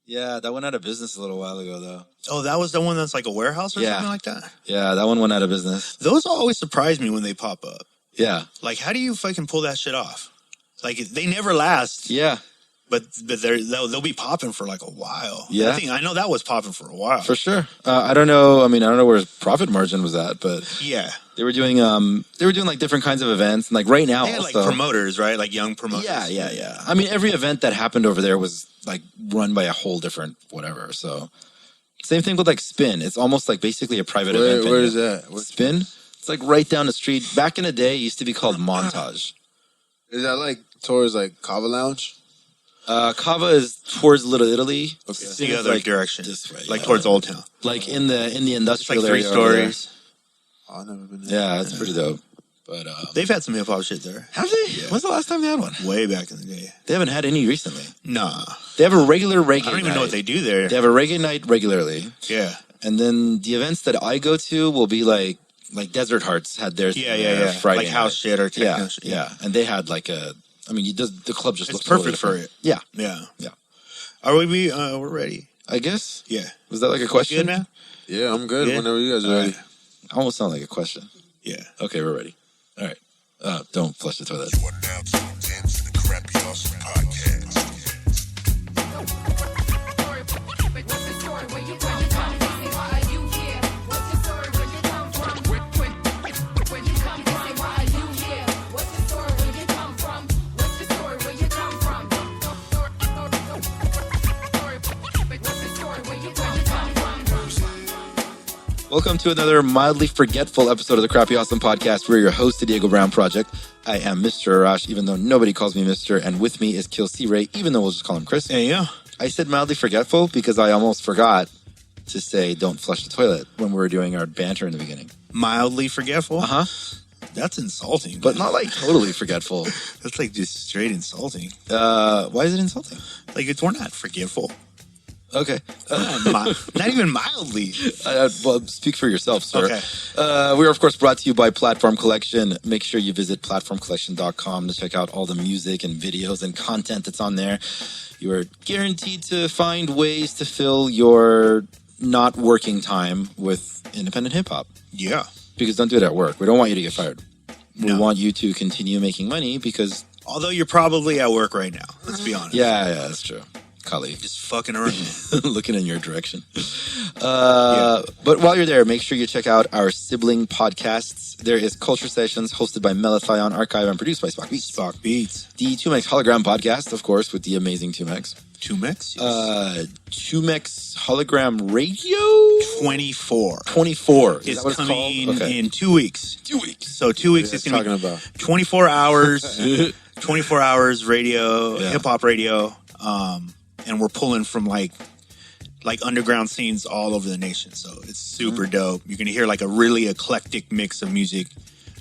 Yeah, that went out of business a little while ago, though. Oh, that was the one that's like a warehouse or something like that? Yeah, that one went out of business. Those always surprise me when they pop up. Yeah. Like, how do you fucking pull that shit off? Like, they never last. Yeah. But they'll be popping for like a while. Yeah. I know that was popping for a while. For sure. I don't know. I mean, I don't know where his profit margin was at, but yeah, they were doing like different kinds of events, and like right now, they had also, like promoters, right? Like young promoters. Yeah. I mean, every event that happened over there was like run by a whole different whatever. So same thing with like Spin. It's almost like basically a private event. Where is that? Spin? It's like right down the street. Back in the day, it used to be called Montage. Is that like towards like Kava Lounge? Cava is towards Little Italy. Okay. It's the other like direction. This way. Like towards Old Town. Like in the industrial it's like 3 area. stories. Oh, I've never been there. Yeah, it's pretty dope. But they've had some hip hop shit there. Have they? Yeah. When's the last time they had one? Way back in the day. They haven't had any recently. Nah. They have a regular reggae I don't even night. know what they do there. They have a reggae night regularly. Yeah. And then the events that I go to will be like Desert Hearts had theirs. Yeah. Friday like house night. shit or techno shit. Yeah. And they had like a. I mean, the club just looks perfect totally for it. Yeah. Yeah. Are we? We're ready. I guess. Yeah. Was that like a question? Good, man? Yeah, I'm good. Yeah? Whenever you guys are ready. I almost sound like a question. Yeah. Okay, we're ready. All right. Don't flush the toilet. You are now tuned in to the Crappy Awesome Podcast. Welcome to another mildly forgetful episode of the Crappy Awesome Podcast. We're your host, the Diego Brown Project. I am Mr. Arash, even though nobody calls me Mr. And with me is KILLcRey, even though we'll just call him Chris. Yeah. I said mildly forgetful because I almost forgot to say don't flush the toilet when we were doing our banter in the beginning. Mildly forgetful? Uh-huh. That's insulting. But not like totally forgetful. That's like just straight insulting. Why is it insulting? Like, we're not forgetful. Okay. Not even mildly. Well, speak for yourself, sir. Okay. We are, of course, brought to you by Platform Collection. Make sure you visit platformcollection.com to check out all the music and videos and content that's on there. You are guaranteed to find ways to fill your not working time with independent hip-hop. Yeah. Because don't do it at work. We don't want you to get fired. We No. want you to continue making money because... Although you're probably at work right now. Let's be honest. Yeah, that's true. Kali. Just fucking around. Looking in your direction. But while you're there, make sure you check out our sibling podcasts. There is Culture Sessions, hosted by Melathion, archived and produced by Spock Beats. Spock Beats. The 2Mex Hologram Podcast, of course, with the amazing 2Mex. 2Mex? Yes. 2Mex Hologram Radio? 24. 24. Is It's that what it's coming called? Okay. in 2 weeks. 2 weeks. So 2 weeks What is are you going to be talking about? 24 hours. 24 hours radio, Yeah. hip-hop radio. And we're pulling from like underground scenes all over the nation. So it's super dope. You're going to hear like a really eclectic mix of music.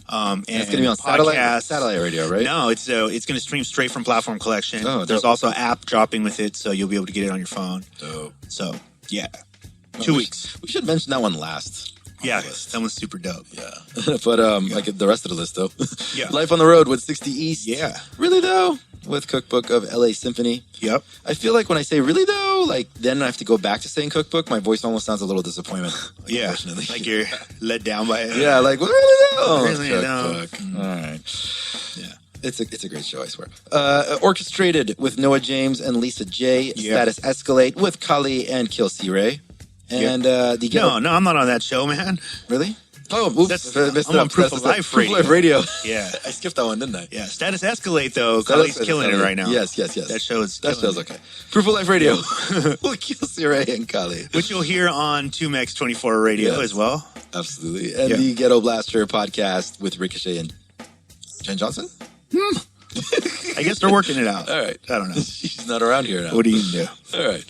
And It's going to be on satellite radio, right? No, it's going to stream straight from Platform Collection. Oh, There's dope. also an app dropping with it, so you'll be able to get it on your phone. Dope. So, yeah. 2 weeks. We should mention that one last. Yeah, that one's super dope. Yeah. But like the rest of the list, though. Yeah. Life on the Road with 60 East. Yeah. Really, though? With Cookbook of LA Symphony. Yep. I feel like when I say really, though, like then I have to go back to saying Cookbook. My voice almost sounds a little disappointment. Yeah. Unfortunately. Like you're let down by it. Yeah, like, well, really, though? Really, though. Cookbook. All right. Yeah. It's a great show, I swear. Orchestrated with Noah James and Lisa J. Yeah. Status Escalate with Kali and KILLcRey. And the No, I'm not on that show, man. Really? Oh, oops. I'm on Proof of Life Proof of Life Radio. Yeah. I skipped that one, didn't I? Yeah. Status Escalate, though. Kali's killing it right now. Yes. That show's okay. Proof of Life Radio with KILLcRey and Kali. Which you'll hear on 2Mex 24 Radio Yes. as well. Absolutely. And Yeah. the Ghetto Blaster podcast with Ricochet and Jen Johnson? I guess they're working it out. All right. I don't know. She's not around here now. What are you going to do? All right.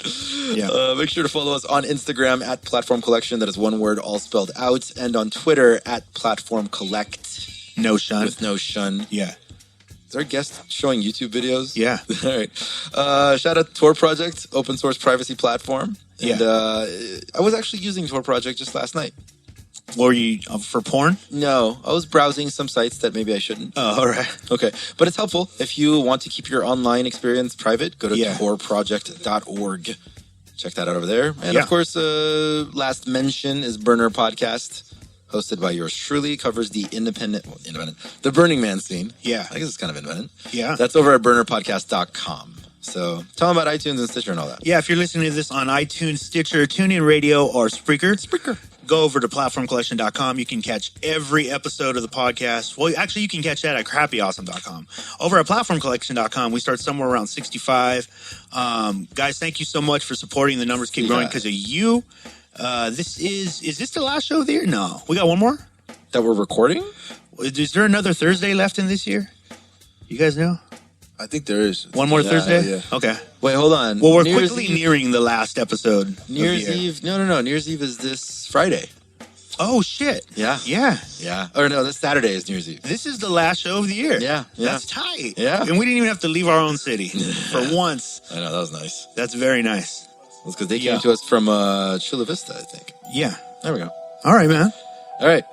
Yeah. Make sure to follow us on Instagram at Platform Collection. That is one word, all spelled out. And on Twitter at Platform Collect No shun. with no shun. Yeah. Is our guest showing YouTube videos? Yeah. All right. Shout out Tor Project, open source privacy platform. And I was actually using Tor Project just last night. Were you for porn? No, I was browsing some sites that maybe I shouldn't. Oh, all right. Okay, but it's helpful. If you want to keep your online experience private, go to Yeah. torproject.org. Check that out over there. And of course, last mention is Burner Podcast, hosted by yours truly, covers the the Burning Man scene. Yeah. I guess it's kind of independent. Yeah. That's over at burnerpodcast.com. So tell them about iTunes and Stitcher and all that. Yeah, if you're listening to this on iTunes, Stitcher, TuneIn Radio, or Spreaker, go over to platformcollection.com. You can catch every episode of the podcast. Well, actually, you can catch that at crappyawesome.com. Over at platformcollection.com, we start somewhere around 65. Guys, thank you so much for supporting. The numbers keep growing because of you. Is this the last show of the year? No. We got one more? That we're recording? Is there another Thursday left in this year? You guys know? I think there is. One more Thursday? Yeah. Okay. Wait, hold on. Well, we're New Year's quickly Eve? nearing the last episode. New Year's Eve? No. New Year's Eve is this Friday. Oh, shit. Yeah. Yeah. Yeah. Or no, this Saturday is New Year's Eve. This is the last show of the year. Yeah. That's tight. Yeah. And we didn't even have to leave our own city for once. I know, that was nice. That's very nice. That's because they came to us from Chula Vista, I think. Yeah. There we go. All right, man. All right.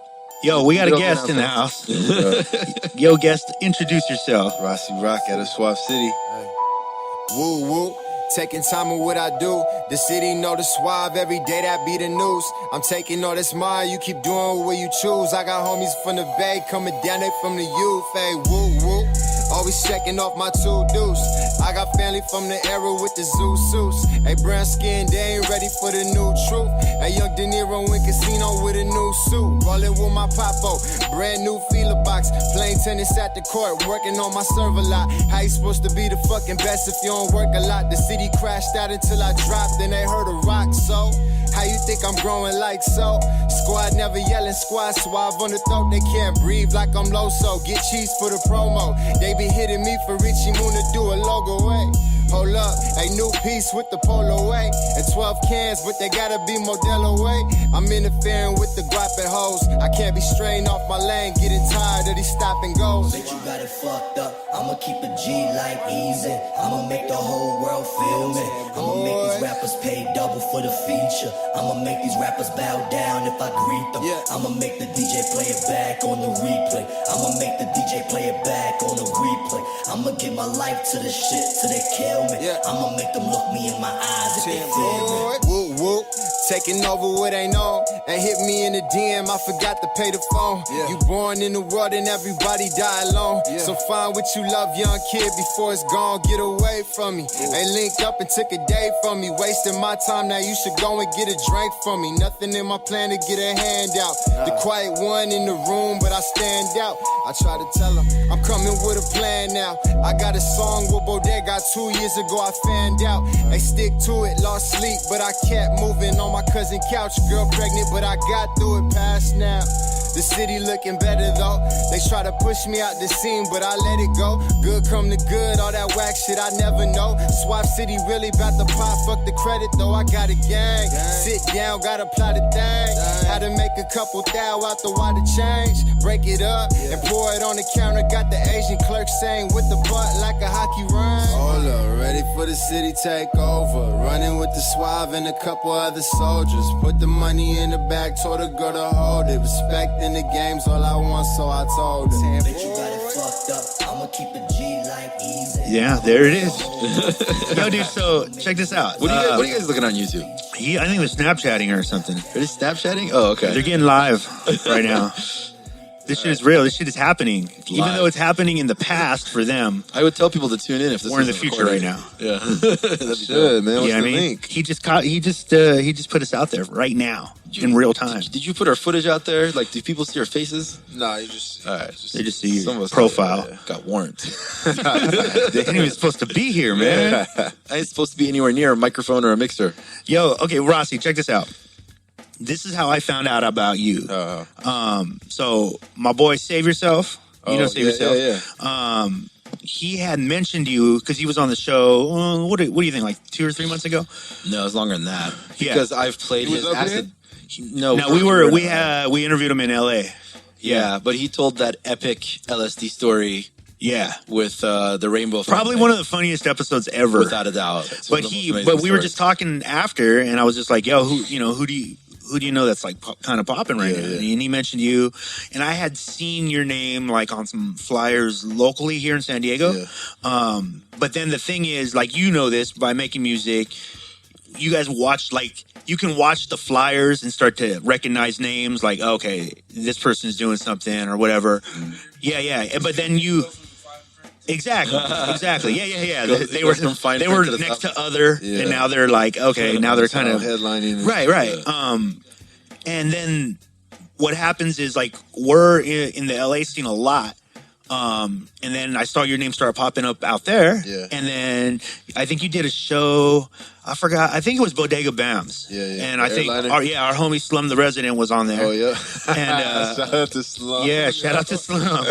Yo, we got a Good guest in the announcement. house. Yo, guest, introduce yourself. Rossirock out of Suave City. Woo woo, taking time with what I do. The city know the Suave, every day that be the news. I'm taking all this mine, you keep doing what you choose. I got homies from the Bay coming down there from the youth. Hey, woo woo, always checking off my to-dos. I got family from the era with the zoo suits. Hey, brown skin, they ain't ready for the new truth. Hey, young De Niro in casino with a new suit. Rollin' with my popo, brand new feeler box. Playing tennis at the court, working on my server lot. How you supposed to be the fucking best if you don't work a lot? The city crashed out until I dropped, then they heard a rock. So, how you think I'm growing like so? Squad never yelling, squad Suave on the throat. They can't breathe like I'm low, so get cheese for the promo. They be hitting me for Richie Moon to do a logo, way. Hold up, a new piece with the polo way. And 12 cans, but they gotta be Modelo way. I'm interfering with the guapping hoes. I can't be straying off my lane, getting tired of these stop and goes. Bitch, you got it fucked up. I'ma keep a G like easy. I'ma make the whole world feel me. I'ma make these rappers pay double for the feature. I'ma make these rappers bow down if I greet them. I'ma make the DJ play it back on the replay. I'ma make the DJ play it back on the replay. I'ma give my life to the shit till they kill me. I'ma make them look me in my eyes if they feel me. Woo woo, taking over what ain't on. And hit me in the DM, I forgot to pay the phone. You born in the world and everybody die alone. So find what you love, young kid, before it's gone. Get away from me. They linked up and took a day from me. Wasting my time, now you should go and get a drink from me. Nothing in my plan to get a handout. The quiet one in the room, but I stand out. I try to tell them, I'm coming with a plan now. I got a song with Bodega 2 years ago, I found out. They stick to it, lost sleep, but I kept moving on my cousin couch. Girl pregnant, but I got through it past now. The city looking better though. They try to push me out the scene, but I let it go. Good come to good, all that whack shit I never know. Suave City really bout to pop, fuck the credit though. I got a gang, sit down, gotta plot a thing. Had to make a couple thou out the water change. Break it up and pour it on the counter. Got the Asian clerk saying with the butt like a hockey run. Hold up, ready for the city takeover. Running with the Suave and a couple other soldiers. Put the money in the bag, told the girl to hold it. Respect in the game's all I want, so I told her. Bitch, you got it fucked up. I'ma keep a G like easy. Yeah, there it is. Yo, dude, so check this out. What are you guys looking on YouTube? I think they're Snapchatting or something. Are they Snapchatting? Oh, okay. They're getting live right now. This shit is real. This shit is happening. Even though it's happening in the past for them. I would tell people to tune in if this We're in the isn't future recording. right now. Yeah. That'd be Shit, man. What's Yeah, I the mean, link? he just put us out there right now in real time. Did you put our footage out there? Like, do people see our faces? Nah, you just. All right. They just see Some of your us profile. got warrant. They ain't even supposed to be here, man. I ain't supposed to be anywhere near a microphone or a mixer. Yo, okay, Rossi, check this out. This is how I found out about you. So my boy, Save Yourself. You know, Save Yourself. Yeah. He had mentioned you because he was on the show. What do you think? Like 2 or 3 months ago? No, it's longer than that. Yeah. Because I've played He his was up acid. No, we interviewed him in L.A. Yeah, but he told that epic LSD story. Yeah, with the rainbow. Probably one of the funniest episodes ever, without a doubt. But we were just talking after, and I was just like, "Yo, who do you know that's like kind of popping right now?" And he mentioned you, and I had seen your name like on some flyers locally here in San Diego. But then the thing is, like, you know this by making music. you guys watch, like, you can watch the flyers and start to recognize names, like, okay, this person's doing something or whatever. Yeah. But then you, exactly. Yeah. They were from fine they print were to the next top. to other, and now they're like, okay, now they're kind of headlining. and right. And then what happens is, like, we're in the LA scene a lot. And then I saw your name start popping up out there. Yeah. And then I think you did a show. I forgot. I think it was Bodega Bams. Yeah. And I think Airliner. our homie Slum the Resident was on there. Oh yeah. And shout out to Slum. yeah, shout out to Slum.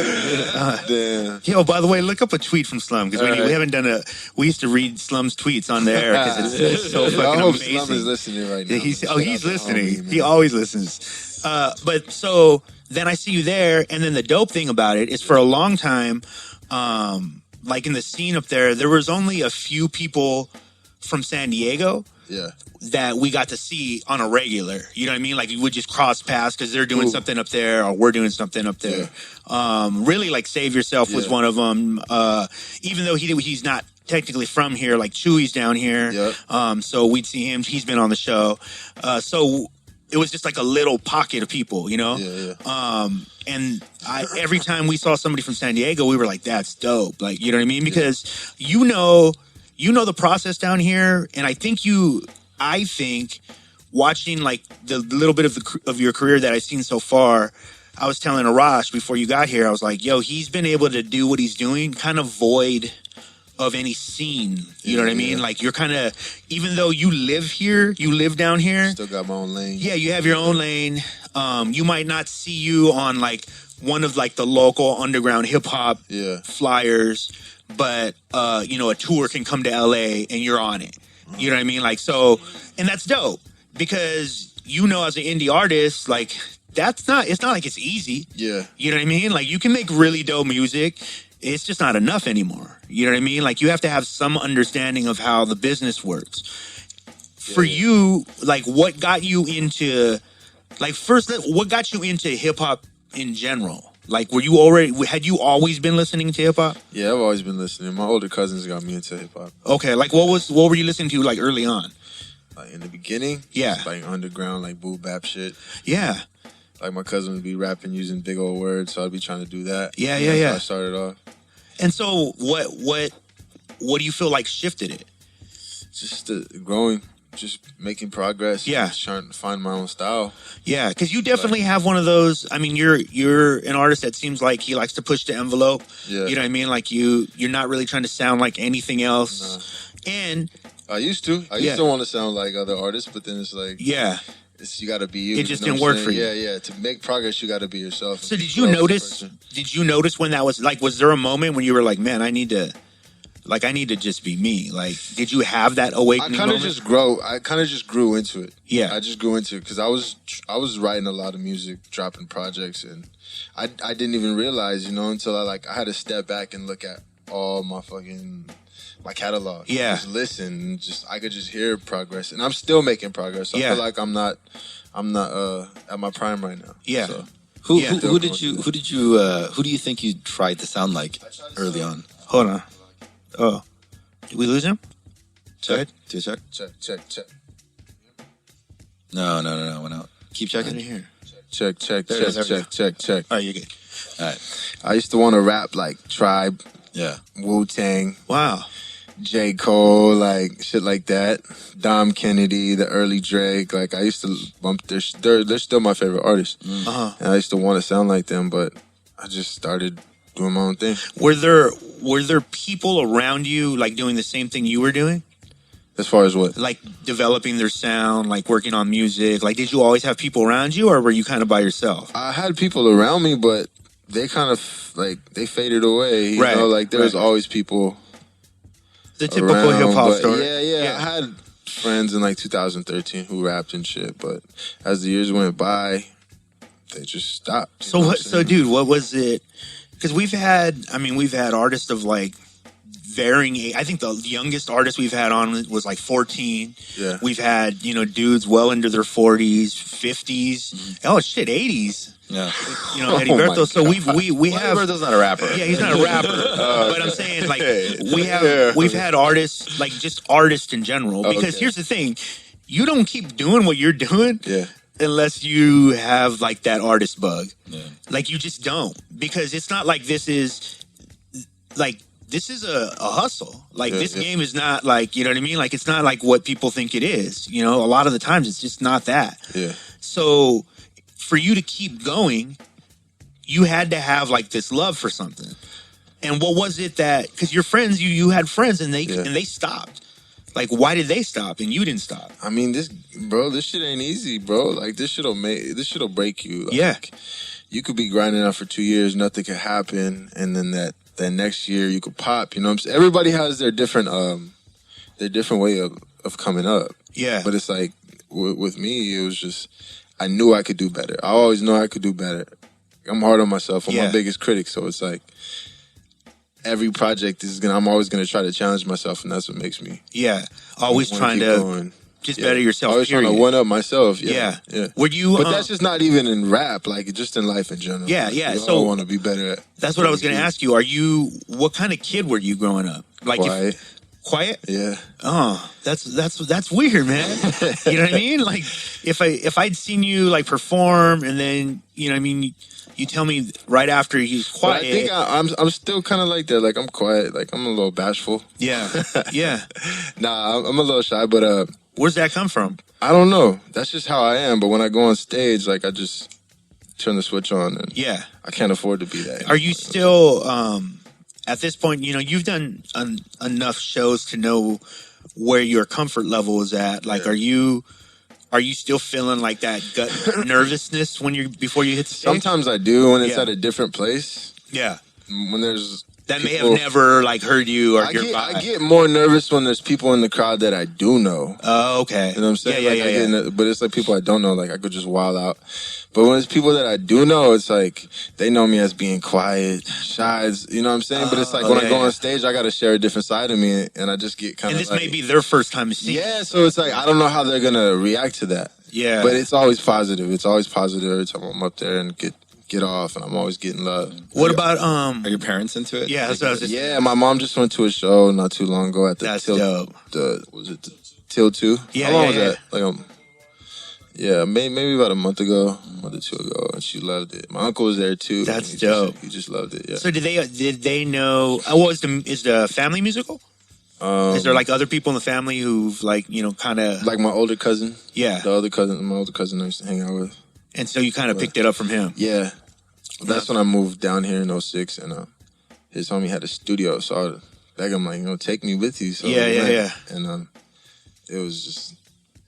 Damn. Yo, by the way, look up a tweet from Slum, because All right. we haven't done a. We used to read Slum's tweets on there because it's so I fucking hope amazing. Slum is listening right now. Yeah, he's Shout out to listening. homie, man. He always listens. But so then I see you there, and then the dope thing about it is, for a long time, like in the scene up there was only a few people from San Diego Yeah. that we got to see on a regular. You know what I mean? Like, we would just cross paths because they're doing something up there, or we're doing something up there. Really, like, Save Yourself was one of them. Even though he's not technically from here, like Chewy's down here. Yep. So we'd see him. He's been on the show. So it was just like a little pocket of people, you know? Yeah. And every time we saw somebody from San Diego, we were like, that's dope. Like, you know what I mean? Because you know the process down here. And I think watching, like, the little bit of your career that I've seen so far, I was telling Arash before you got here, I was like, yo, he's been able to do what he's doing kind of void of any scene. You know what I mean? Like, you're kind of, even though you live here, you live down here. Still got my own lane. Yeah, you have your own lane. You might not see you on, like, one of, like, the local underground hip hop flyers, but a tour can come to LA and you're on it. You know what I mean? Like, so, and that's dope, because as an indie artist, like, it's not like it's easy. Yeah. You know what I mean? Like, you can make really dope music. It's just not enough anymore. You know what I mean? Like, you have to have some understanding of how the business works. For you, like, what got you into, like, what got you into hip hop in general? Like, had you always been listening to hip hop? Yeah, I've always been listening. My older cousins got me into hip hop. Okay, like, what were you listening to, like, early on? Like, in the beginning, just, like, underground, like, boo bap shit. Yeah. Like, my cousin would be rapping using big old words, so I'd be trying to do that. Yeah. That's how I started off. And so, what do you feel like shifted it? Just growing, just making progress. Yeah. Just trying to find my own style. Yeah, because you definitely have one of those. I mean, you're an artist that seems like he likes to push the envelope. Yeah. You know what I mean? Like, you're not really trying to sound like anything else. Nah. And I used to. I used to want to sound like other artists, but then it's like, you got to be you. It just you know didn't what I'm work for you. Yeah. To make progress, you got to be yourself. So did you notice when that was, like, was there a moment when you were like, man, I need to just be me? Like, did you have that awakening I kind of just grew into it. Yeah. I just grew into it because I was writing a lot of music, dropping projects, and I didn't even realize, until I had to step back and look at all my catalog. Yeah. Just listen, I could just hear progress, and I'm still making progress. I feel like I'm not at my prime right now. Yeah. So, Who do you think you tried to sound like early on? Hold on. Oh, did we lose him? Check. Do a check. Check. No. Went out. Keep checking. Here. Check. There it is. Check. All right, you're good. All right. I used to want to rap like Tribe, Yeah. Wu-Tang, Wow. J. Cole, like shit like that. Dom Kennedy, the early Drake. Like, I used to bump they're still my favorite artists. And I used to want to sound like them, but I just started doing my own thing. Were there people around you, like, doing the same thing you were doing? As far as what? Like, developing their sound, like, working on music? Like, did you always have people around you, or were you kind of by yourself? I had people around me, but they kind of, they faded away. You know, like, there was always people the typical around, hip-hop story. Yeah. I had friends in, 2013 who rapped and shit, but as the years went by, they just stopped. So, dude, what was it? Because we've had artists of, like, varying age. I think the youngest artist we've had on was like 14. Yeah. We've had, dudes well into their 40s, 50s. Oh, shit, 80s. Yeah. Eddie Oh my Berto. So we Well, have. Alberto's not a rapper. Yeah, he's not a rapper. But I'm saying, like, we've had artists, like, just artists in general. Because here's the thing. You don't keep doing what you're doing unless you have, like, that artist bug. Yeah. Like, you just don't. Because it's not like this is a hustle. Like, this game is not like, you know what I mean? Like, it's not like what people think it is. A lot of the times it's just not that. Yeah. So for you to keep going, you had to have like this love for something. And what was it that, because your friends, you had friends and they stopped. Like, why did they stop and you didn't stop? I mean, this shit ain't easy, bro. Like, this shit'll break you. Like, you could be grinding out for 2 years, nothing could happen, and then that next year you could pop. You know what I'm saying? Everybody has their different way of coming up. Yeah. But it's like with me, it was just I knew I could do better. I always know I could do better. I'm hard on myself. I'm my biggest critic, so it's like every project I'm always gonna try to challenge myself, and that's what makes me. Yeah. Always trying to going. Just better yourself. Always trying to one up myself. Yeah. Were you? But that's just not even in rap. Like, just in life in general. Yeah. Yeah. So I want to be better at. That's what I was going to ask you. What kind of kid were you growing up? Like, quiet. Yeah. Oh, that's weird, man. You know what I mean? Like, if I'd seen you like perform, and then you tell me right after he's quiet. But I think I'm still kind of like that. Like, I'm quiet. Like, I'm a little bashful. Yeah. Yeah. Nah, I'm a little shy, but where's that come from? I don't know. That's just how I am. But when I go on stage, like, I just turn the switch on, and I can't afford to be that. Are you still at this point? You've done enough shows to know where your comfort level is at. Like, are you still feeling like that gut nervousness before you hit the stage? Sometimes I do when it's at a different place. Yeah. When there's that people, may have never like heard you or your vibe. I get more nervous when there's people in the crowd that I do know. Oh, okay. You know what I'm saying? But it's like people I don't know. Like, I could just wild out. But when it's people that I do know, it's like they know me as being quiet, shy. You know what I'm saying? But it's like when I go on stage, I got to share a different side of me, and I just get kind of. And this may be their first time to see. Yeah, so it's like I don't know how they're gonna react to that. Yeah. But it's always positive. It's always positive every time I'm up there and get off, and I'm always getting love. What about Are your parents into it? Yeah, that's what I was just. Yeah, my mom just went to a show not too long ago at the. That's dope. Was it the Till 2? Yeah, how long was that? Like maybe about a month or two ago, and she loved it. My uncle was there too. That's dope. He just loved it. Yeah. So did they know? Is the family musical? Is there like other people in the family who've like kind of like my older cousin? Yeah, my older cousin I used to hang out with. And so you kind of picked it up from him. Yeah. That's when I moved down here in 2006, and his homie had a studio, so I begged him, like, take me with you. So yeah. And it was just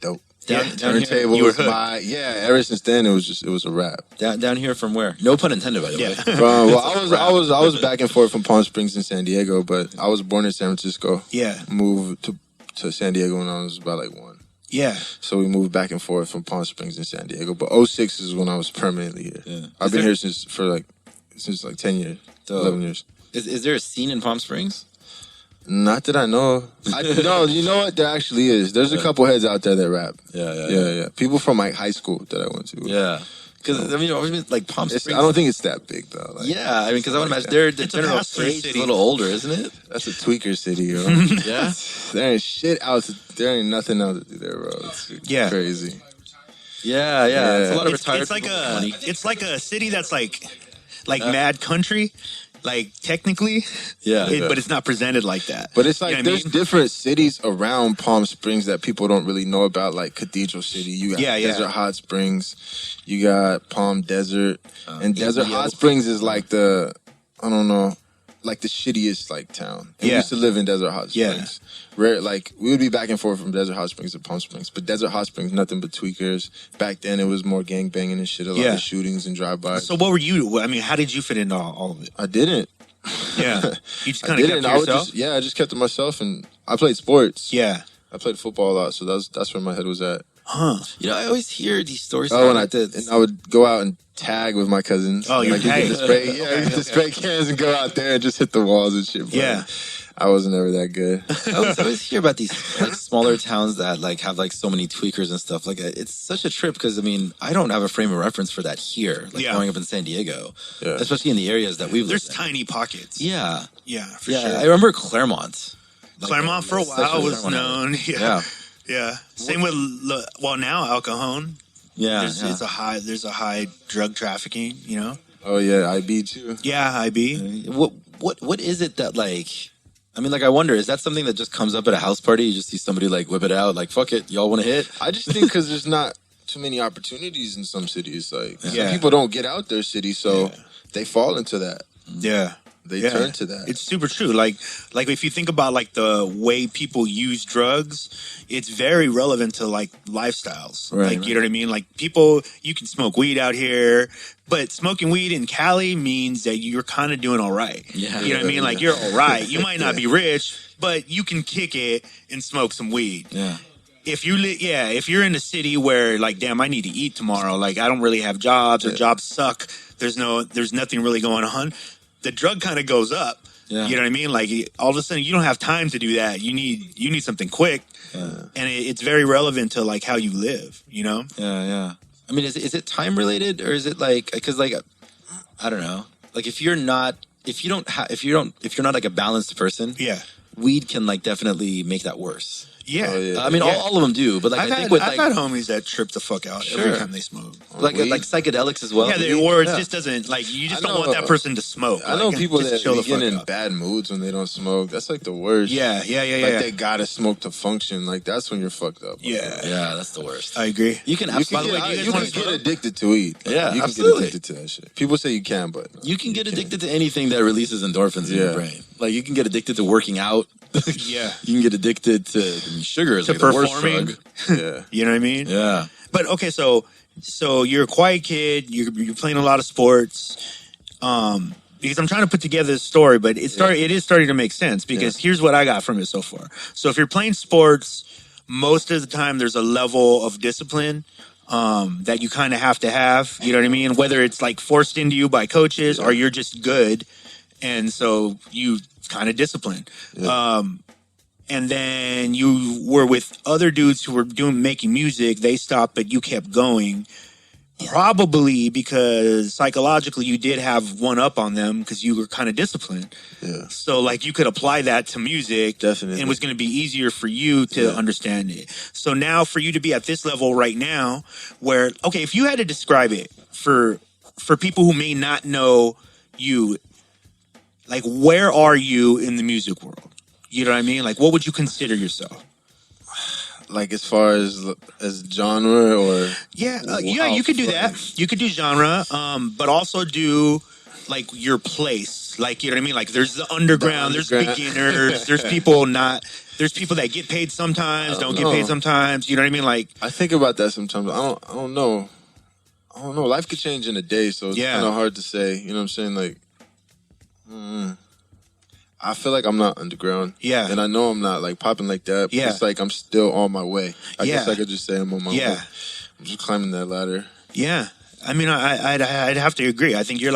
dope. Down turntable was ever since then it was a wrap. Down here from where? No pun intended, by the way. I was back and forth from Palm Springs and San Diego, but I was born in San Francisco. Yeah. Moved to San Diego when I was about like 1. Yeah. So we moved back and forth from Palm Springs and San Diego. But 2006 is when I was permanently here. Yeah. I've been here since 10 years, 11 years. Is there a scene in Palm Springs? Not that I know. No, you know what? There actually is. There's a couple heads out there that rap. Yeah. People from like high school that I went to. Yeah. Because, like Palm Springs. I don't think it's that big, though. Like, because I would imagine the general age is a little older, isn't it? That's a tweaker city, yo. Yeah? There ain't shit out. There ain't nothing else to do there, bro. It's crazy. Yeah. It's a lot of retired people. It's like a city that's like mad country. Like, technically, but it's not presented like that. But it's like there's different cities around Palm Springs that people don't really know about, like Cathedral City. You got Desert Hot Springs. You got Palm Desert. And Desert Hot Springs is like the shittiest, like, town. And we used to live in Desert Hot Springs. Rare, like, we would be back and forth from Desert Hot Springs to Palm Springs. But Desert Hot Springs, nothing but tweakers. Back then, it was more gang banging and shit. A lot of shootings and drive-bys. So what were you, how did you fit into all of it? I didn't. Yeah. You just kind of kept it to yourself? I just kept it to myself, and I played sports. Yeah. I played football a lot, so that's where my head was at. Huh. I always hear these stories. And I would go out and tag with my cousins. Oh, you're tagging? The spray cans and go out there and just hit the walls and shit. Bro. Yeah. I wasn't ever that good. I always hear about these like smaller towns that like have like so many tweakers and stuff. Like it's such a trip because I mean I don't have a frame of reference for that here. Like growing up in San Diego, especially in the areas that we've There's lived tiny pockets. Yeah, for sure. I remember Claremont. Claremont for a while was known. Yeah. Same with now El Cajon. Yeah, There's a high drug trafficking. You know. Oh yeah, IB too. Yeah, IB. What is it that like? I mean, like, I wonder, is that something that just comes up at a house party? You just see somebody like whip it out, like, fuck it, y'all want to hit? I just think because there's not too many opportunities in some cities. Like, some people don't get out their city, so they fall into that. Yeah. They turn to that. It's super true. Like if you think about like the way people use drugs, it's very relevant to like lifestyles. You know what I mean? Like people, you can smoke weed out here, but smoking weed in Cali means that you're kind of doing all right. Yeah. You know what I mean? Like you're all right. You might not be rich, but you can kick it and smoke some weed. Yeah. If you're in a city where like, damn, I need to eat tomorrow. Like I don't really have jobs or jobs suck. There's nothing really going on. The drug kind of goes up. Yeah. You know what I mean? Like all of a sudden you don't have time to do that. You need something quick. And it's very relevant to like how you live, you know? Yeah. I mean, is it time related or is it like, cause like, I don't know. Like if you're not like a balanced person, weed can like definitely make that worse. Yeah. I mean, all of them do, but like I've had homies that trip the fuck out every time they smoke. Like psychedelics as well. Yeah, or it just doesn't, like, you just don't want that person to smoke. I know people that get in bad moods when they don't smoke. That's like the worst. Yeah. Like they gotta smoke to function. Like that's when you're fucked up. Yeah, that's the worst. I agree. You can get addicted to weed. Yeah, you can absolutely. get addicted to that shit. People say you can, but you can get addicted to anything that releases endorphins in your brain. Like you can get addicted to working out. Yeah, you can get addicted to sugar is like the worst drug. Yeah, you know what I mean. Yeah, but okay, so you're a quiet kid. You're playing a lot of sports. Because I'm trying to put together a story, but it is starting to make sense. Because here's what I got from it so far. So if you're playing sports, most of the time there's a level of discipline that you kind of have to have. You know what I mean? Whether it's like forced into you by coaches or you're just good, and so you kind of disciplined. And then you were with other dudes who were making music. They stopped, but you kept going. Probably because psychologically you did have one up on them because you were kind of disciplined. Yeah. So like you could apply that to music. Definitely. And it was going to be easier for you to understand it. So now for you to be at this level right now where, okay, if you had to describe it for people who may not know you, like where are you in the music world? You know what I mean? Like what would you consider yourself? Like as far as genre or you could do that. You could do genre, but also do like your place. Like you know what I mean? Like there's the underground, there's beginners, there's people that get paid sometimes, don't get paid sometimes. You know what I mean? Like I think about that sometimes. I don't know. Life could change in a day, so it's kind of hard to say. You know what I'm saying? Like, I feel like I'm not underground. Yeah. And I know I'm not like popping like that. But it's like I'm still on my way. I guess I could just say I'm on my way. I'm just climbing that ladder. Yeah. I mean, I'd have to agree. I think you're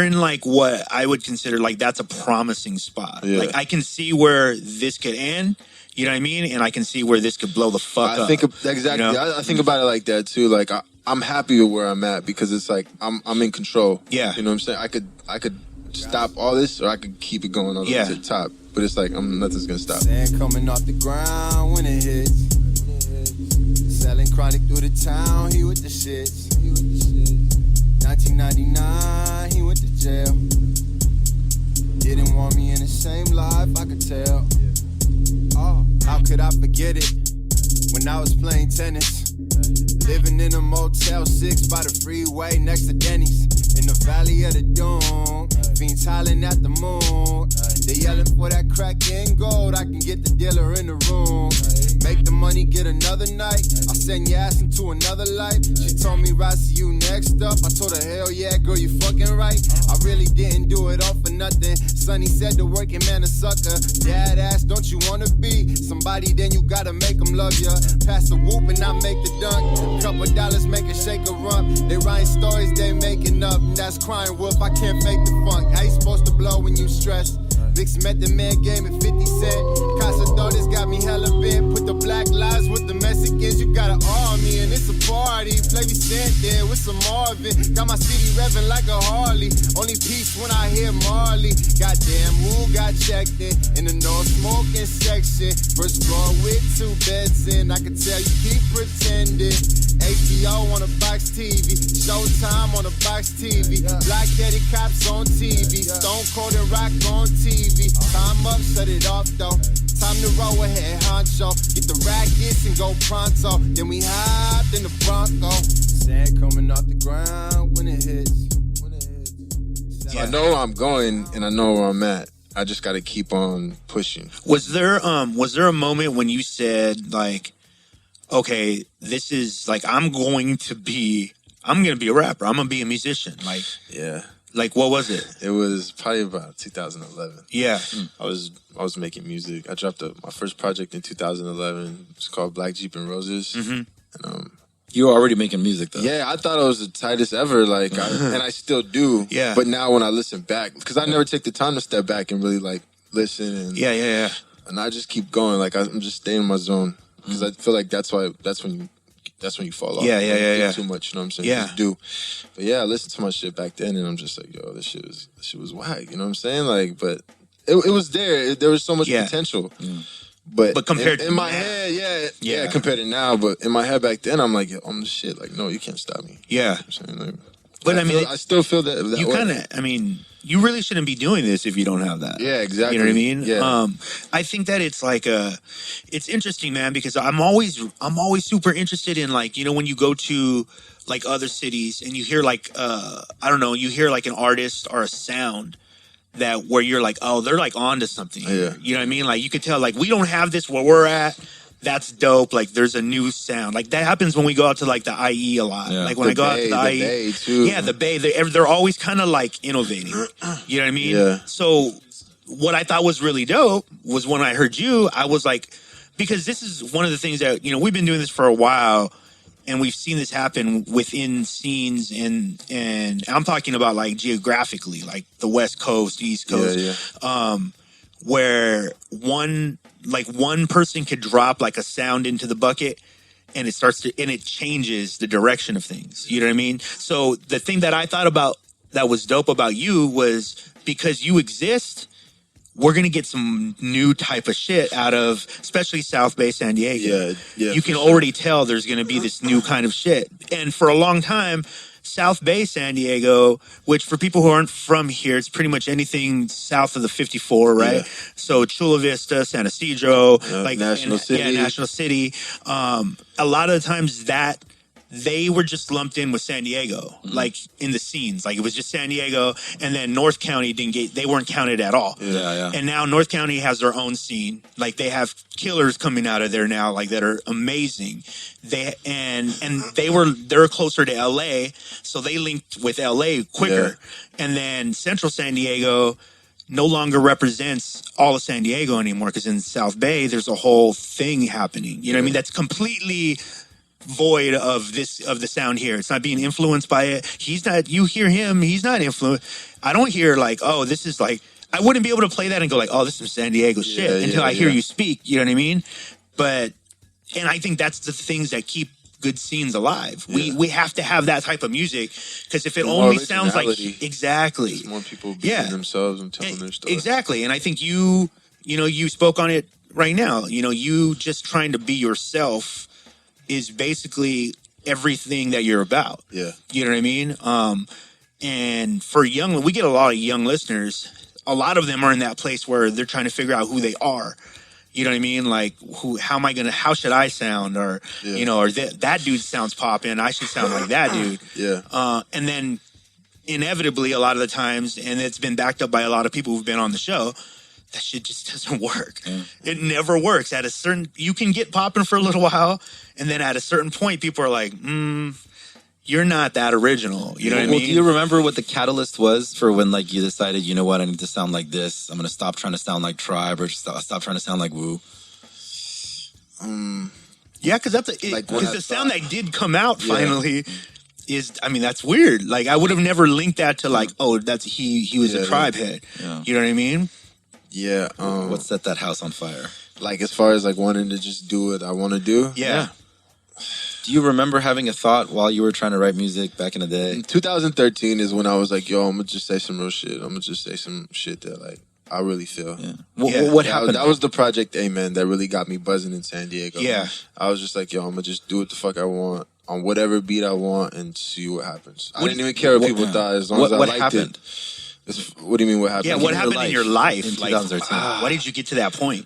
in like what I would consider like that's a promising spot. Yeah. Like I can see where this could end. You know what I mean? And I can see where this could blow the fuck up. Exactly. You know? I think about it like that too. Like I'm happy with where I'm at because it's like I'm in control. Yeah. You know what I'm saying? I could stop all this or I could keep it going all the way to the top. But it's like nothing's gonna stop. Sand coming off the ground when it hits. Selling chronic through the town, he with the shits. 1999, he went to jail. Didn't want me in the same life, I could tell. Oh, how could I forget it? When I was playing tennis, living in a Motel 6 by the freeway next to Denny's. In the valley of the Doom, fiends hollering at the moon. They yelling for that crack and gold. I can get the dealer in the room. Make the money, get another night. I send your ass into another life. She told me, right, see you next up. I told her, hell yeah, girl, you fucking right. I really didn't do it all for nothing. Sonny said the working man a sucker. Dad asked, don't you wanna be somebody? Then you gotta make them love ya. Pass the whoop and I make the dunk. Couple dollars make a shake a rump. They write stories they making up. That's crying wolf, I can't fake the funk. How you supposed to blow when you stressed? Vic's Method Man game at 50 Cent. Casa daughters got me hella bent. Put the black lives with the Mexicans. You got an army and it's a party. Flavy stand there with some Marvin. Got my city revving like a Harley. Only peace when I hear Marley. Goddamn, who got checked in the no smoking section. First floor with 2 beds in. I can tell you keep pretending. HBO on a box TV. Showtime on a box TV. Black-headed cops on TV. Stone Cold and Rock on TV. Time up, shut it off though. Time to roll ahead, honcho. Get the rackets and go pronto. Then we hopped in the Bronco. Sand coming off the ground when it hits. So I know where I'm going and I know where I'm at. I just got to keep on pushing. Was there a moment when you said like, okay, this is like I'm gonna be a rapper. I'm gonna be a musician. Like, yeah. Like, what was it? It was probably about 2011. Yeah. I was making music. I dropped my first project in 2011. It's called Black Jeep and Roses. Mm-hmm. And You were already making music, though. yeah, I thought it was the tightest ever. Like, and I still do. Yeah. But now when I listen back, because I never take the time to step back and really like listen. And Yeah. And I just keep going. Like I'm just staying in my zone because I feel like that's when you fall off. Yeah. You do too much. You know what I'm saying? Yeah. You just do. But yeah, I listened to my shit back then, and I'm just like, yo, this shit was whack. You know what I'm saying? Like, but it was there. There was so much potential. But compared in to my now. head, yeah, compared to now. But in my head back then, I'm like, yo, I'm the shit. Like, no, you can't stop me. Yeah. You know what I'm saying? Like, But I still feel that you kind of, you really shouldn't be doing this if you don't have that. Yeah, exactly. You know what I mean? Yeah. I think that it's like it's interesting, man, because I'm always super interested in like, when you go to like other cities and you hear like, you hear like an artist or a sound that where you're like, oh, they're like onto something. Yeah. You know what I mean? Like you could tell like we don't have this where we're at. That's dope. Like there's a new sound. Like that happens when we go out to like the IE a lot. Yeah. Like when I go out to the IE, Bay too. yeah, the Bay. They're always kind of like innovating. You know what I mean? Yeah. So what I thought was really dope was when I heard you, I was like, because this is one of the things that we've been doing this for a while, and we've seen this happen within scenes, and I'm talking about like geographically, like the West Coast, East Coast, where one person could drop like a sound into the bucket and it changes the direction of things. You know what I mean? So the thing that I thought about that was dope about you was because you exist, we're going to get some new type of shit out of, especially South Bay, San Diego. Yeah. You can already tell there's going to be this new kind of shit. And for a long time, South Bay, San Diego, which for people who aren't from here, it's pretty much anything south of the 54, right? Yeah. So Chula Vista, San Isidro, National City. Yeah, National City. A lot of the times that they were just lumped in with San Diego, like in the scenes. Like it was just San Diego, and then North County they weren't counted at all. Yeah. And now North County has their own scene. Like they have killers coming out of there now, like that are amazing. They're closer to LA, so they linked with LA quicker. Yeah. And then Central San Diego no longer represents all of San Diego anymore, because in South Bay there's a whole thing happening. You know what I mean? That's completely void of the sound here. It's not being influenced by it. He's not, you hear him, he's not influenced. I don't hear like, oh, this is like, I wouldn't be able to play that and go like, oh, this is San Diego shit until I hear you speak. You know what I mean? And I think that's the things that keep good scenes alive. Yeah. We have to have that type of music, because if it only sounds like exactly, there's more people being themselves and telling their story. Exactly. And I think you spoke on it right now. You just trying to be yourself is basically everything that you're about. Yeah. You know what I mean? And for we get a lot of young listeners. A lot of them are in that place where they're trying to figure out who they are. You know what I mean? Like, how should I sound? Or, or that dude sounds poppin', I should sound like that dude. Yeah. And then inevitably, a lot of the times, and it's been backed up by a lot of people who've been on the show, that shit just doesn't work. Yeah. It never works. You can get popping for a little while, and then at a certain point, people are like, you're not that original. You know what I mean? Do you remember what the catalyst was for when like you decided, you know what, I need to sound like this. I'm going to stop trying to sound like Tribe, or stop trying to sound like Wu. Yeah, because the sound that did come out finally is, that's weird. Like I would have never linked that to like, oh, he was a Tribe head. Yeah. You know what I mean? Yeah. What set that house on fire? Like as far as like wanting to just do what I want to do. Yeah. Do you remember having a thought while you were trying to write music back in the day? 2013 is when I was like, yo, I'm gonna just say some real shit. I'm gonna just say some shit that like I really feel. Yeah. Yeah. What happened? That was the Project Amen that really got me buzzing in San Diego. Yeah. I was just like, yo, I'm gonna just do what the fuck I want on whatever beat I want and see what happens. I didn't even care what people thought as long as I what liked happened? it. What do you mean what happened? Yeah, what in your happened in life your life? in Like, 2013? why did you get to that point?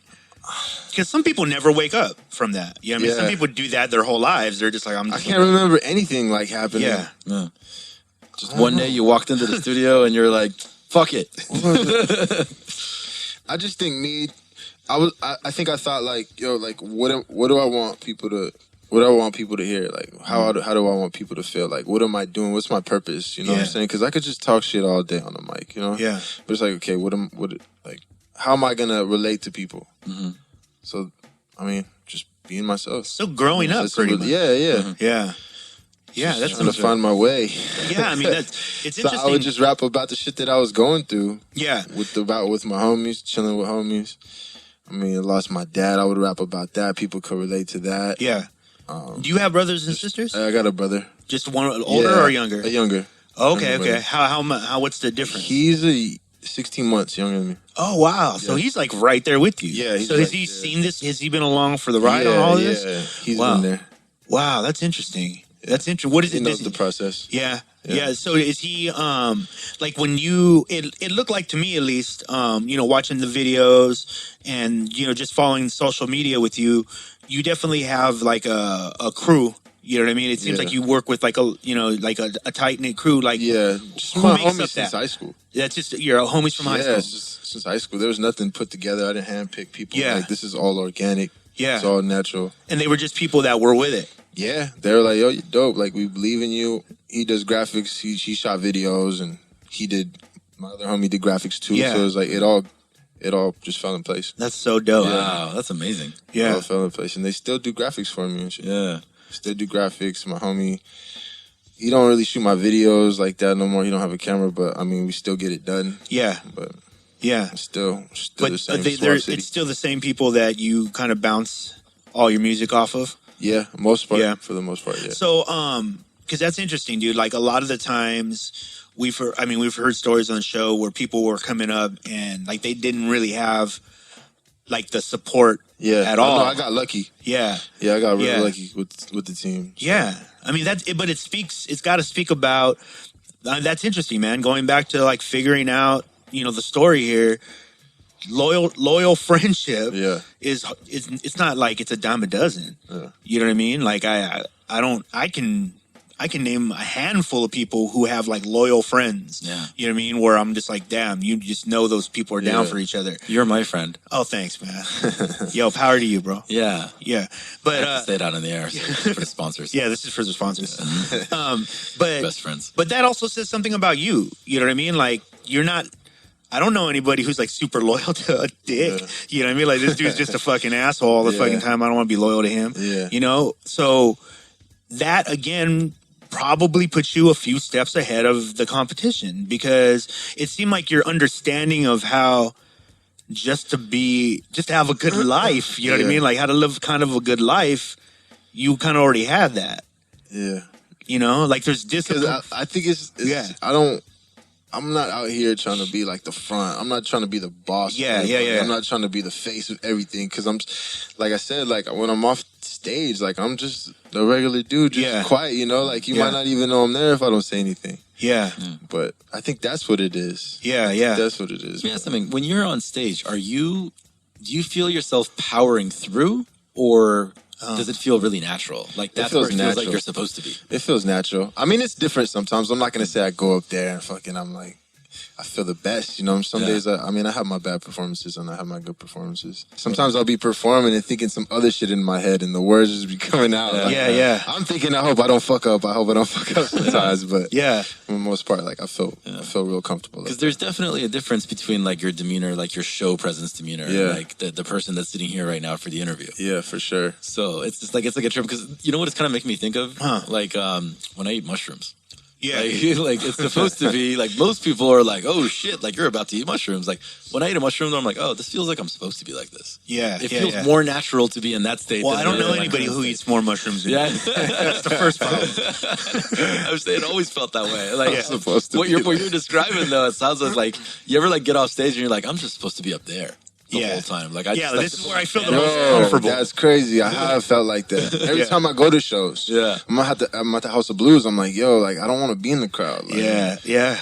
Because some people never wake up from that. You know what I mean? Yeah. Some people do that their whole lives. They're just like, I'm I just can't remember anything like happening. Yeah. Yeah. Just one day you walked into the studio and you're like, fuck it. I just think I think I thought like, yo, like what do I want people to hear? Like how do I want people to feel? Like what am I doing? What's my purpose? You know what I'm Yeah. saying? Because I could just talk shit all day on the mic, you know? Yeah. But it's like, okay, how am I gonna relate to people? Mm-hmm. So, I mean, just being myself. still growing up That's pretty really- much. Yeah, yeah. Yeah. Yeah, that's Trying to find my way. yeah. I mean, it's So interesting. I would just rap about the shit that I was going through yeah, with my homies, chilling with homies. I mean, I lost my dad. I would rap about that. People could relate to that. yeah. Do you have brothers and sisters? I got a brother. Just one older Yeah, or younger? A younger. Okay, younger okay. brother. How what's the difference? He's 16 months younger than me. Oh wow! So Yeah. he's like right there with you. Yeah, he's So has right he there. seen this? Has he been along for the ride on all of this? Yeah, he's Wow. been there. Wow, that's interesting. That's interesting. What is He it? knows the process. Yeah, Yeah. yeah. So is he like when you? It looked like to me at least, watching the videos and just following social media with you. You definitely have like a crew. You know what I mean? It seems Yeah. like you work with like a tight knit crew. Like Yeah, just Who my makes homies up since that? high school. that's just your homies from high Yeah, school. it's just since high school. There was nothing put together. I didn't handpick people. Yeah. Like, this is all organic. Yeah. It's all natural. And they were just people that were with it. Yeah, they were like, yo, you're dope. Like, we believe in you. He does graphics. He shot videos, and my other homie did graphics too. Yeah. So it was like, it all just fell in place. That's so dope. Wow, that's amazing. It Yeah. all fell in place. And they still do graphics for me and shit. Yeah. Still do graphics. My homie, he don't really shoot my videos like that no more. He don't have a camera, but I mean, we still get it done. Yeah. But Yeah. still But the same. they're Suave City. it's still the same people that you kind of bounce all your music off of. Yeah, most part. Yeah. For the most part, yeah. So, because that's interesting, dude. Like a lot of the times we've heard stories on the show where people were coming up and like they didn't really have like the support Yeah, at all. No, I got lucky. Yeah. Yeah, I got really Yeah. lucky with the team. Yeah. I mean, but it's got to speak about, that's interesting, man. Going back to like figuring out, the story here, loyal friendship Yeah. is it's not like it's a dime a dozen. Yeah. You know what I mean? Like I can name a handful of people who have like loyal friends. Yeah. You know what I mean? Where I'm just like, damn, you just know those people are down Yeah. for each other. You're my friend. Oh, thanks, man. Yo, power to you, bro. Yeah. Yeah. I But have to say it out on the air for the sponsors. yeah, this is for the sponsors. But Best friends. But that also says something about you. You know what I mean? Like you're not. I don't know anybody who's like super loyal to a dick. Yeah. You know what I mean? Like this dude's just a fucking asshole all the Yeah. fucking time. I don't want to be loyal to him. Yeah. So that again probably puts you a few steps ahead of the competition because it seemed like your understanding of how just to have a good life. You know what I Yeah. mean? Like how to live kind of a good life. You kind of already had that. Yeah. Like there's discipline. Because I think it's Yeah. I'm not out here trying to be like the front. I'm not trying to be the boss. of Yeah, everybody. yeah. I'm not trying to be the face of everything. Because I'm, like I said, like when I'm off stage, like I'm just a regular dude, just Yeah. quiet. Like you Yeah. might not even know I'm there if I don't say anything. Yeah. But I think that's what it is. Yeah. Yeah. That's what it is. Let me ask something. When you're on stage, do you feel yourself powering through, or does it feel really natural? Like that's where it feels feels like natural. you're supposed to be. It feels natural. I mean, it's different sometimes. I'm not going to say I go up there and fucking, I'm like, I feel the best. Some Yeah. days, I have my bad performances and I have my good performances. Sometimes I'll be performing and thinking some other shit in my head and the words just be coming out. Yeah. Like, Yeah. I'm thinking, I hope I don't fuck up. I hope I don't fuck up sometimes. But Yeah. for the most part, like I feel real comfortable. Because there's definitely a difference between like your demeanor, like your show presence demeanor, Yeah. and like the person that's sitting here right now for the interview. Yeah, for sure. So it's like a trip because you know what it's kind of making me think of? Huh. Like when I eat mushrooms. Yeah. Like it's supposed to be like most people are like, oh shit, like you're about to eat mushrooms. Like when I eat a mushroom, I'm like, oh, this feels like I'm supposed to be like this. Yeah. It feels more natural to be in that state. Well, than I don't it is know in my anybody current who state. eats more mushrooms than Yeah, me. That's the first problem. I was saying, it always felt that way. Like Yeah. Supposed to what be you're like- describing though, it sounds like you ever like get off stage and you're like, I'm just supposed to be up there the Yeah. whole time. Like I Yeah, just like this to is put where I my feel the hands- most Yo, comfortable. that's crazy. I have felt like that. Every Yeah. time I go to shows, Yeah. I'm at the House of Blues. I'm like, yo, like I don't want to be in the crowd. Like, Yeah.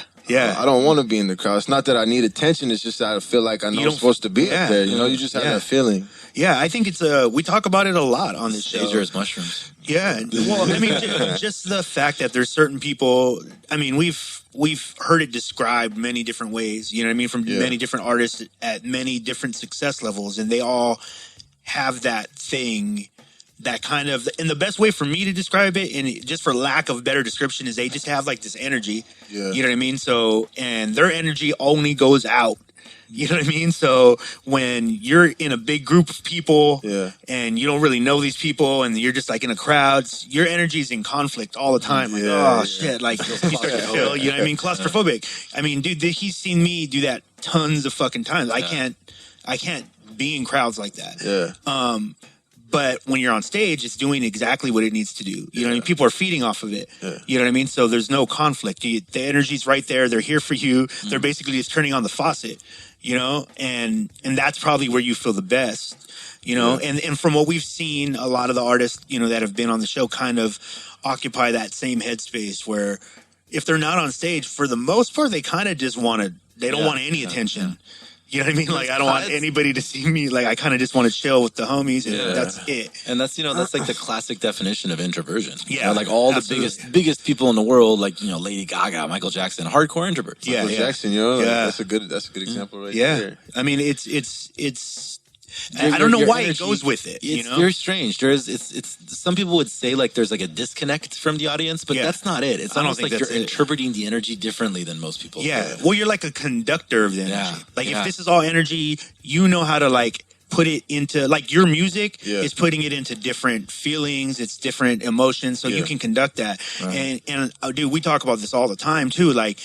I don't want to be in the crowd. It's not that I need attention. It's just that I feel like I know I'm don't- supposed to be yeah. up there. You know, you just have Yeah. that feeling. Yeah, I think it's we talk about it a lot on this show. Dangerous mushrooms. Yeah, well, I mean, just the fact that there's certain people. I mean, we've heard it described many different ways. You know what I mean, from Yeah. many different artists at many different success levels, and they all have that thing. That kind of, and the best way for me to describe it, and just for lack of better description, is they just have like this energy. Yeah. You know what I mean? So, and their energy only goes out. You know what I mean? So when you're in a big group of people Yeah. and you don't really know these people and you're just like in a crowd, your energy is in conflict all the time. Like, Yeah, oh shit, like you start to feel, you know what I mean? Claustrophobic. I mean, dude, he's seen me do that tons of fucking times. I can't be in crowds like that. Yeah. But when you're on stage, it's doing exactly what it needs to do. You know what I mean? People are feeding off of it. Yeah. You know what I mean? So there's no conflict. The energy's right there. They're here for you. They're basically just turning on the faucet, you know? And that's probably where you feel the best, you know? Yeah. And from what we've seen, a lot of the artists, you know, that have been on the show kind of occupy that same headspace where if they're not on stage, for the most part, they kind of just they don't want any attention. You know what I mean? Like, I don't want anybody to see me. Like, I kind of just want to chill with the homies, and that's it. And that's, you know, that's like the classic definition of introversion. Yeah, You know, like all absolutely. the biggest people in the world, like, you know, Lady Gaga, Michael Jackson, hardcore introverts. Yeah, Michael Jackson, you know, like, Yeah. that's a good example right Yeah. there. I mean, it's. I don't know Your why energy- it goes with it. You It's know? very strange. It's some people would say like there's like a disconnect from the audience, but Yeah. that's not it. It's I don't almost think like that's you're it. interpreting the energy differently than most people. Yeah. Well, you're like a conductor of the energy. Yeah. Like, Yeah. if this is all energy, you know how to like put it into like your music Yeah. is putting it into different feelings. It's different emotions, so you Yeah. can conduct that. And dude, we talk about this all the time too. Like,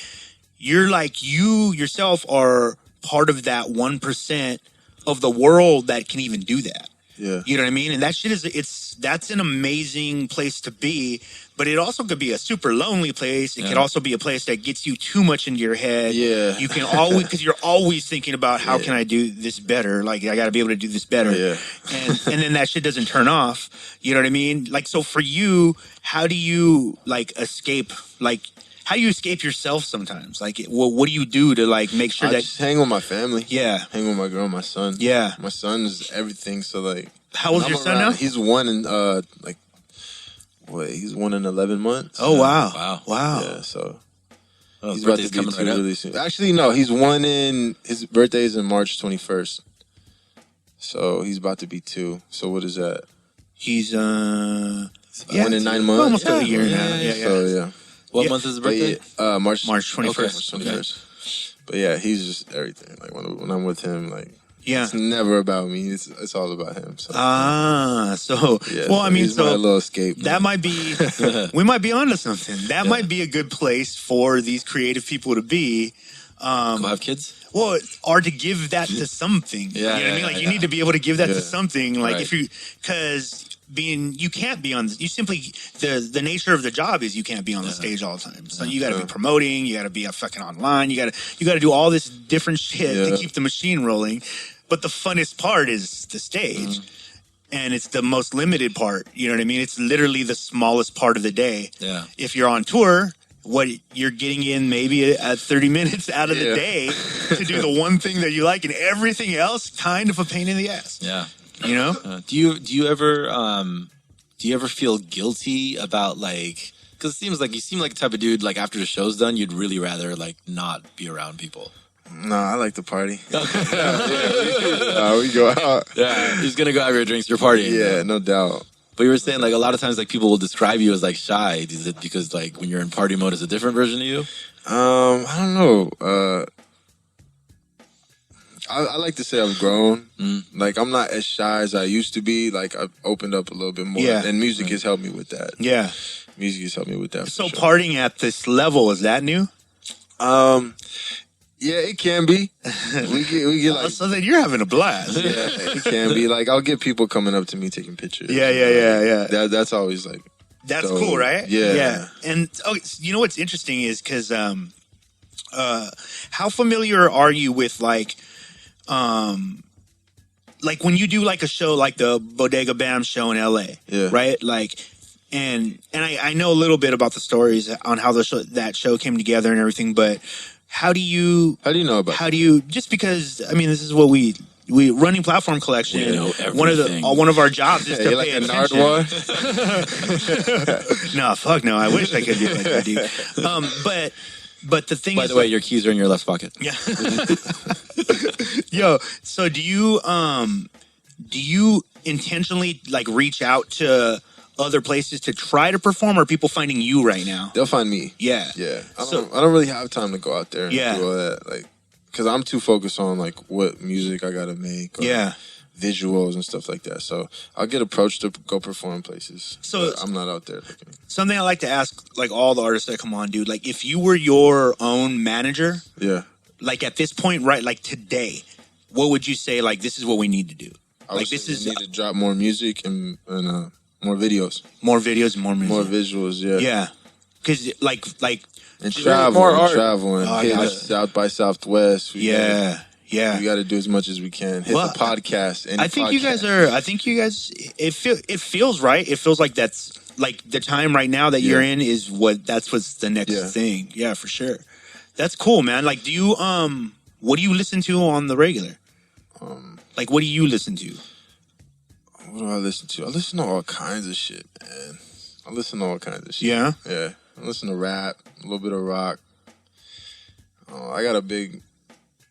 you're like you yourself are part of that 1% of the world that can even do that. Yeah. You know what I mean? And that shit that's an amazing place to be, but it also could be a super lonely place. It could also be a place that gets you too much into your head. Yeah. You can always, because you're always thinking about how can I do this better? Like, I got to be able to do this better. Yeah. And then that shit doesn't turn off. You know what I mean? Like, so for you, how do you like escape, like, how do you escape yourself sometimes? Like, what do you do to like make sure I that, just hang with my family. yeah. Hang with my girl, my son. Yeah. My son's everything. So like, How old's when your I'm son around- now? He's 1 in he's 1 in 11 months. Oh, wow. Wow. Wow. Yeah, so Oh, he's about to birthday's be coming 2 right up. really soon. Actually, no, he's 1 in his birthday is in March 21st. So he's about to be 2. So what is that? He's 1 in 9 months. almost a year now. yeah, Yeah. So yeah. What Yeah. month is his But birthday? yeah, March 21st. March 21st. But yeah, he's just everything. Like when I'm with him, like Yeah. it's never about me. It's all about him. So So yeah, well, I mean, he's my so little escape. that might be we might be onto something. That might be a good place for these creative people to be. Go have kids? Well, or to give that to something. Yeah, you know what I yeah, mean? Like, yeah, you need to be able to give that to Yeah. something. Like, Right. if you, because you can't be on, you simply, the nature of the job is you can't be on the stage all the time. So you got to be promoting, you got to be fucking online, you got to do all this different shit to Yeah. keep the machine rolling. But the funnest part is the stage. And it's the most limited part. You know what I mean? It's literally the smallest part of the day. Yeah. If you're on tour, what you're getting in maybe at 30 minutes out of the Yeah. day to do the one thing that you like, and everything else kind of a pain in the ass. Yeah. You know? Do you ever feel guilty about like, because it seems like you seem like the type of dude like after the show's done you'd really rather like not be around people. No, I like to party. We go out. Yeah, he's gonna go have your drinks, your party. Yeah, no doubt. But you were saying like a lot of times like people will describe you as like shy. Is it because like when you're in party mode, it's a different version of you? I don't know. I like to say I've grown. Like, I'm not as shy as I used to be. Like, I've opened up a little bit more. Yeah. And music has helped me with that. Yeah. Music has helped me with that. So for sure. partying at this level, is that new? Yeah, it can be. We get like, So then you're having a blast. yeah, it can be. Like, I'll get people coming up to me taking pictures. Yeah. That's always like, That's dope. cool, right? Yeah. And you know what's interesting is because how familiar are you with like when you do like a show like the Bodega Bam show in LA, Yeah. right? Like, and I know a little bit about the stories on how that show came together and everything, but how do you know about just because I mean this is what we running platform collection. We know one everything. of our jobs is to like pay a attention. Nardwar? No, fuck no. I wish I could be like that, dude. But the thing By is, the way, your keys are in your left pocket. yeah. Yo, so do you intentionally like reach out to other places to try to perform, or are people finding you right now? They'll find me. Yeah. Yeah. I So- don't really have time to go out there and Yeah. do all that. Like, because I'm too focused on like what music I gotta make. Or Yeah. visuals and stuff like that. So I'll get approached to go perform places. So- but I'm not out there looking. Something I like to ask like all the artists that come on, dude, like if you were your own manager, Yeah. like at this point, right, like today, what would you say like this is what we need to do? I Like would this say is we need to drop more music and more videos, more videos and more music. more visuals. Yeah. Yeah. Cause like And Just travel, more and art. travel, and Oh, hit yeah. South by Southwest. We yeah. we got to do as much as we can. Hit Well, the podcast. I think you guys it feels right. It feels like that's like the time right now that you're Yeah. in is what's the next Yeah. thing. Yeah, for sure. That's cool, man. Like, do you what do you listen to on the regular? Like, what do you listen to? What do I listen to? I listen to all kinds of shit, man. I listen to all kinds of shit. Yeah. Yeah. I listen to rap, a little bit of rock. I got a big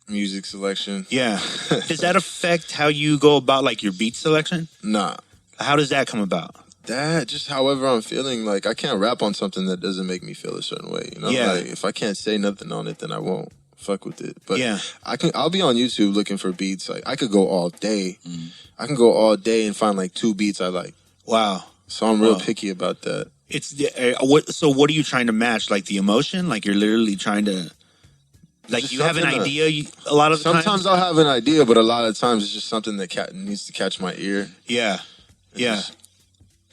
music selection. Yeah. Does that affect how you go about like your beat selection? Nah. How does that come about? That just however I'm feeling. Like, I can't rap on something that doesn't make me feel a certain way. You know, Yeah. like if I can't say nothing on it, then I won't fuck with it. But Yeah. I'll be on YouTube looking for beats. Like, I could go all day. I can go all day and find like 2 beats I like. Wow. So I'm real Wow. picky about that. It's what are you trying to match? Like the emotion? Like you're literally trying to like Just you have an something that- idea a lot of the Sometimes times? I'll have an idea, but a lot of times it's just something that needs to catch my ear. Yeah. Yeah. Just-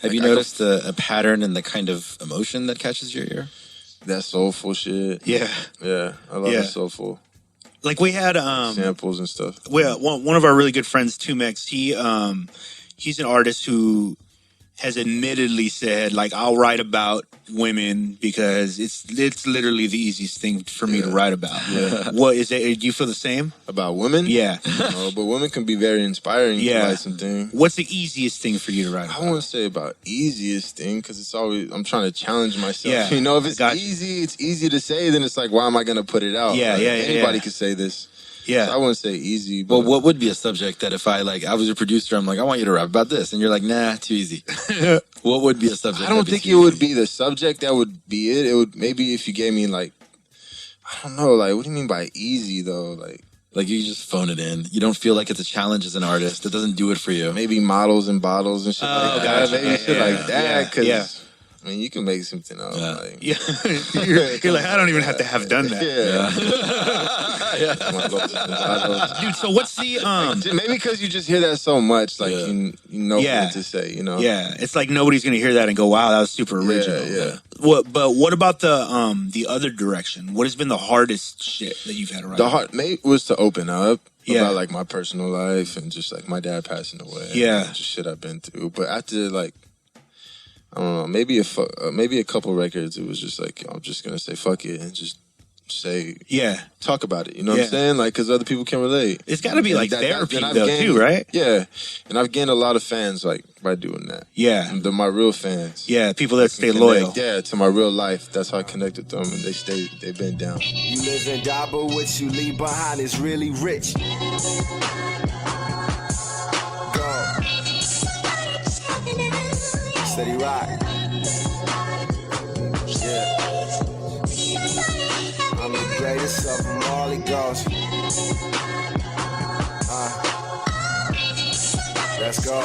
Have you Like, I noticed a pattern in the kind of emotion that catches your ear? That soulful shit. Yeah. Yeah. I love Yeah. the soulful Like we had samples and stuff. one of our really good friends, Tumex, he's an artist who has admittedly said, like, I'll write about women because it's literally the easiest thing for me to Yeah. write about. Yeah. What is it? Do you feel the same? About women? Yeah. No, but women can be very inspiring Yeah. to write something. What's the easiest thing for you to write I about? wouldn't say about easiest thing because it's always I'm trying to challenge myself. Yeah. You know, if it's Gotcha. easy, it's easy to say. Then it's like, why am I gonna put it out? Yeah, Like, yeah, Anybody yeah. could say this. Yeah. So I wouldn't say easy. But Well, what would be a subject that if I was your producer, I'm like, I want you to rap about this, and you're like, nah, too easy. What would be a subject? I don't that'd think too it would easy? be the subject that would be it. It would maybe if you gave me like, I don't know, like what do you mean by easy though? Like you just phone it in. You don't feel like it's a challenge as an artist. It doesn't do it for you. Maybe models and bottles and shit like that. gotcha. Maybe Yeah, shit yeah, like that. yeah, Because yeah. I mean, you can make something up. Yeah. Like, Yeah. you're like, I don't even have to have done that. Yeah. Dude, so what's the Maybe because you just hear that so much, like Yeah. you know Yeah. what to say, you know? Yeah, it's like nobody's gonna hear that and go, "Wow, that was super original." yeah. But what about the other direction? What has been the hardest shit that you've had to write? The hard mate was to open up Yeah. about like my personal life and just like my dad passing away. Yeah. and just shit I've been through. But after like, I don't know, maybe a couple records, it was just like I'm just gonna say fuck it and just Yeah, talk about it. You know what Yeah. I'm saying? Like, because other people can relate. it's got to be And like therapy and I've though, gained- too, right? Yeah, and I've gained a lot of fans like by doing that. Yeah, And they're my real fans. yeah. People that stay Connect, loyal. yeah, to my real life. That's how I connected with them, and they've been down. You live and die, but what you leave behind is really rich. Go. Steady rock. Yeah. I'm the greatest of them all, it goes. Let's go.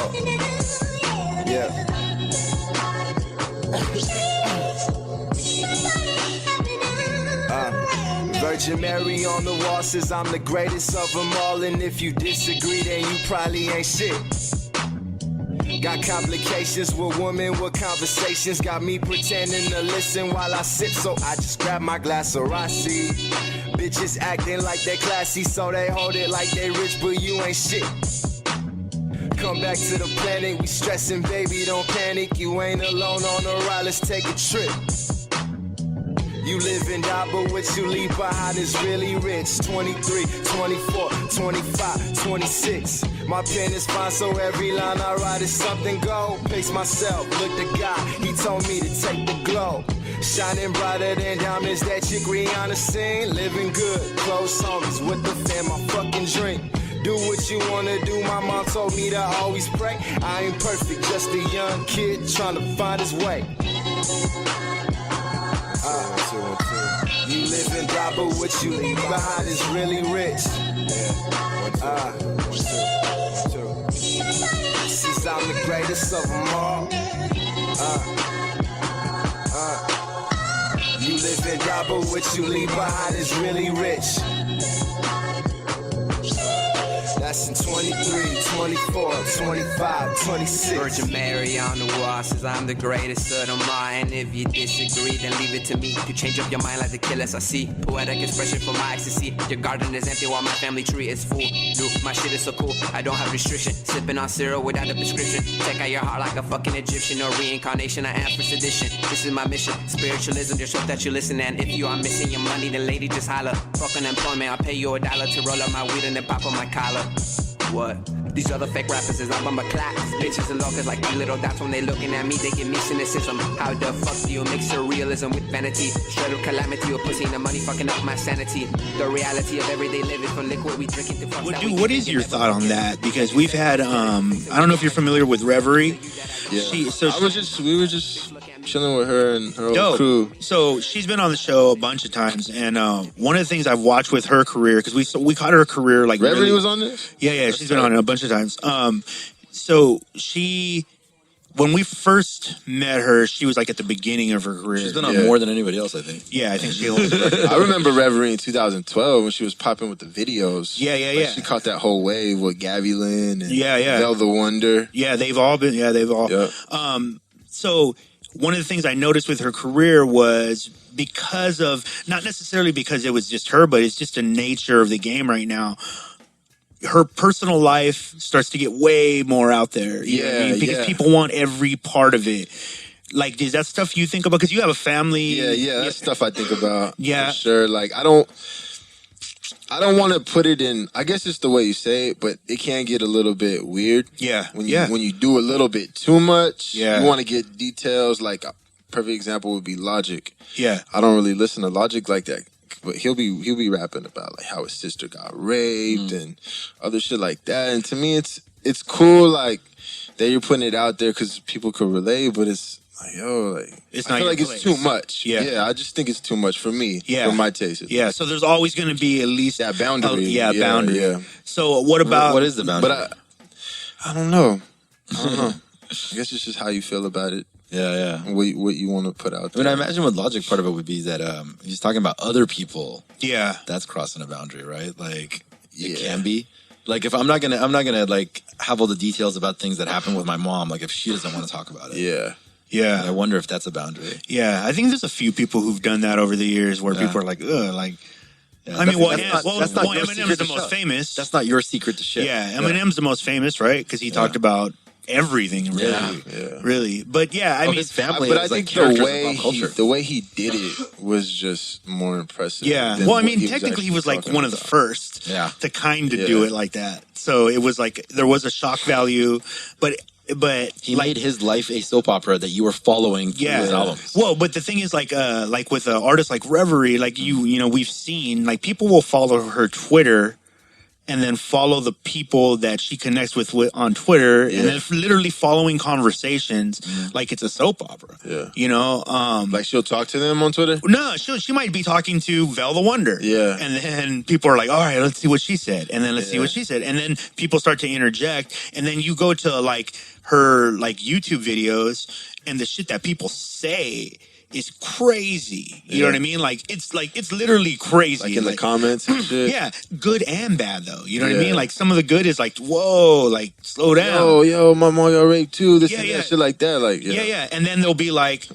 Yeah. Virgin Mary on the wall says I'm the greatest of them all, and if you disagree, then you probably ain't shit. Got complications with women with conversations, got me pretending to listen while I sip, so I just grab my glass of Rossi. Bitches acting like they classy, so they hold it like they rich, but you ain't shit. Come back to the planet, we stressing, baby, don't panic. You ain't alone on the ride, let's take a trip. You live and die, but what you leave behind is really rich. 23, 24, 25, 26. My pen is fine, so every line I write is something gold. Pace myself, look the guy, he told me to take the glow. Shining brighter than diamonds, that chick Rihanna sing. Living good, close homies with the fam, my fucking dream. Do what you wanna do, my mom told me to always pray. I ain't perfect, just a young kid trying to find his way. You live and die, but what you leave behind is really rich. Since I'm the greatest of them all. You live and die, but what you leave behind is really rich. That's in 23, 24, 25, 26. Virgin Mary on the wall says I'm the greatest of them all. And if you disagree, then leave it to me to change up your mind like the killers I see. Poetic expression for my ecstasy. Your garden is empty while my family tree is full. Dude, my shit is so cool, I don't have restriction. Sipping on cereal without a prescription. Take out your heart like a fucking Egyptian or reincarnation. I am for sedition. This is my mission. Spiritualism, just hope that you listen. And if you are missing your money, then lady, just holler. Fuck unemployment, I'll pay you $1 to roll up my weed and then pop on my collar. What? These other fake rappers is I'm a class. Bitches and locals like three little dots when they looking at me, they give me cynicism. How the fuck do you mix surrealism with vanity? Straight up calamity or pussy and the money fucking up my sanity. The reality of everyday living from liquid we drinking to fuck. Dude, what is your thought on that? Because we've had I don't know if you're familiar with Reverie. Yeah. We were just chilling with her and her whole crew. So she's been on the show a bunch of times, and one of the things I've watched with her career, because we caught her career like Reverie was on this. Yeah, she's been on it a bunch of times. So when we first met her, she was like at the beginning of her career. She's been on more than anybody else, I think. Yeah, I think she holds the record. I remember Reverie in 2012 when she was popping with the videos. Yeah. She caught that whole wave with Gabby Lynn and Yeah. Vel the Wonder. Yeah, they've all been. So one of the things I noticed with her career was because of, not necessarily because it was just her, but it's just the nature of the game right now. Her personal life starts to get way more out there. You know what I mean? Because people want every part of it. Like, is that stuff you think about? Because you have a family. Yeah, that's stuff I think about. Yeah. For sure. Like, I don't want to put it in, I guess it's the way you say it, but it can get a little bit weird. Yeah. When you do a little bit too much, Yeah. you want to get details. Like, a perfect example would be Logic. Yeah. I don't really listen to Logic like that. But he'll be rapping about like how his sister got raped and other shit like that. And to me, it's cool like that you're putting it out there because people could relate. But it's like, it's I not feel like your it's place. too much. Yeah. I just think it's too much for me. Yeah, for my taste. Yeah, so there's always going to be at least that boundary. Boundary. Yeah. So what about what is the boundary? But I don't know. I guess it's just how you feel about it. Yeah. What you want to put out there. I mean, I imagine what Logic part of it would be that he's talking about other people. Yeah. That's crossing a boundary, right? Like, it can be. Like, if I'm not gonna like have all the details about things that happen with my mom. Like, if she doesn't want to talk about it. Yeah. And I wonder if that's a boundary. Yeah, I think there's a few people who've done that over the years where people are like, ugh, like. Yeah, I mean, that's not your Eminem's secret the to most show. famous. That's not your secret to share. Yeah, Eminem's the most famous, right? Because he talked about everything, really. Really. But yeah, I mean, his family. But I like think the way he did it was just more impressive. Yeah. than Well, I what mean, he was technically, he was actually like talking one of the about. first to kind of do it like that. So it was like there was a shock value, but he made his life a soap opera that you were following through his albums. Well, but the thing is, like with an artist like Reverie, like you know, we've seen like people will follow her Twitter and then follow the people that she connects with on Twitter, and then literally following conversations like it's a soap opera. Yeah. You know, Like she'll talk to them on Twitter? no, she might be talking to Vel the Wonder. Yeah. And then people are like, all right, let's see what she said. And then let's see what she said. And then people start to interject. And then you go to like her like YouTube videos, and the shit that people say is crazy. You know what I mean? Like it's literally crazy. Like in the comments and shit? Yeah, good and bad though. You know what I Yeah. mean? Like some of the good is like, whoa, like slow down. Yo, my mom got raped too. This and Yeah. that, shit like that. Like, Yeah. And then they'll be like,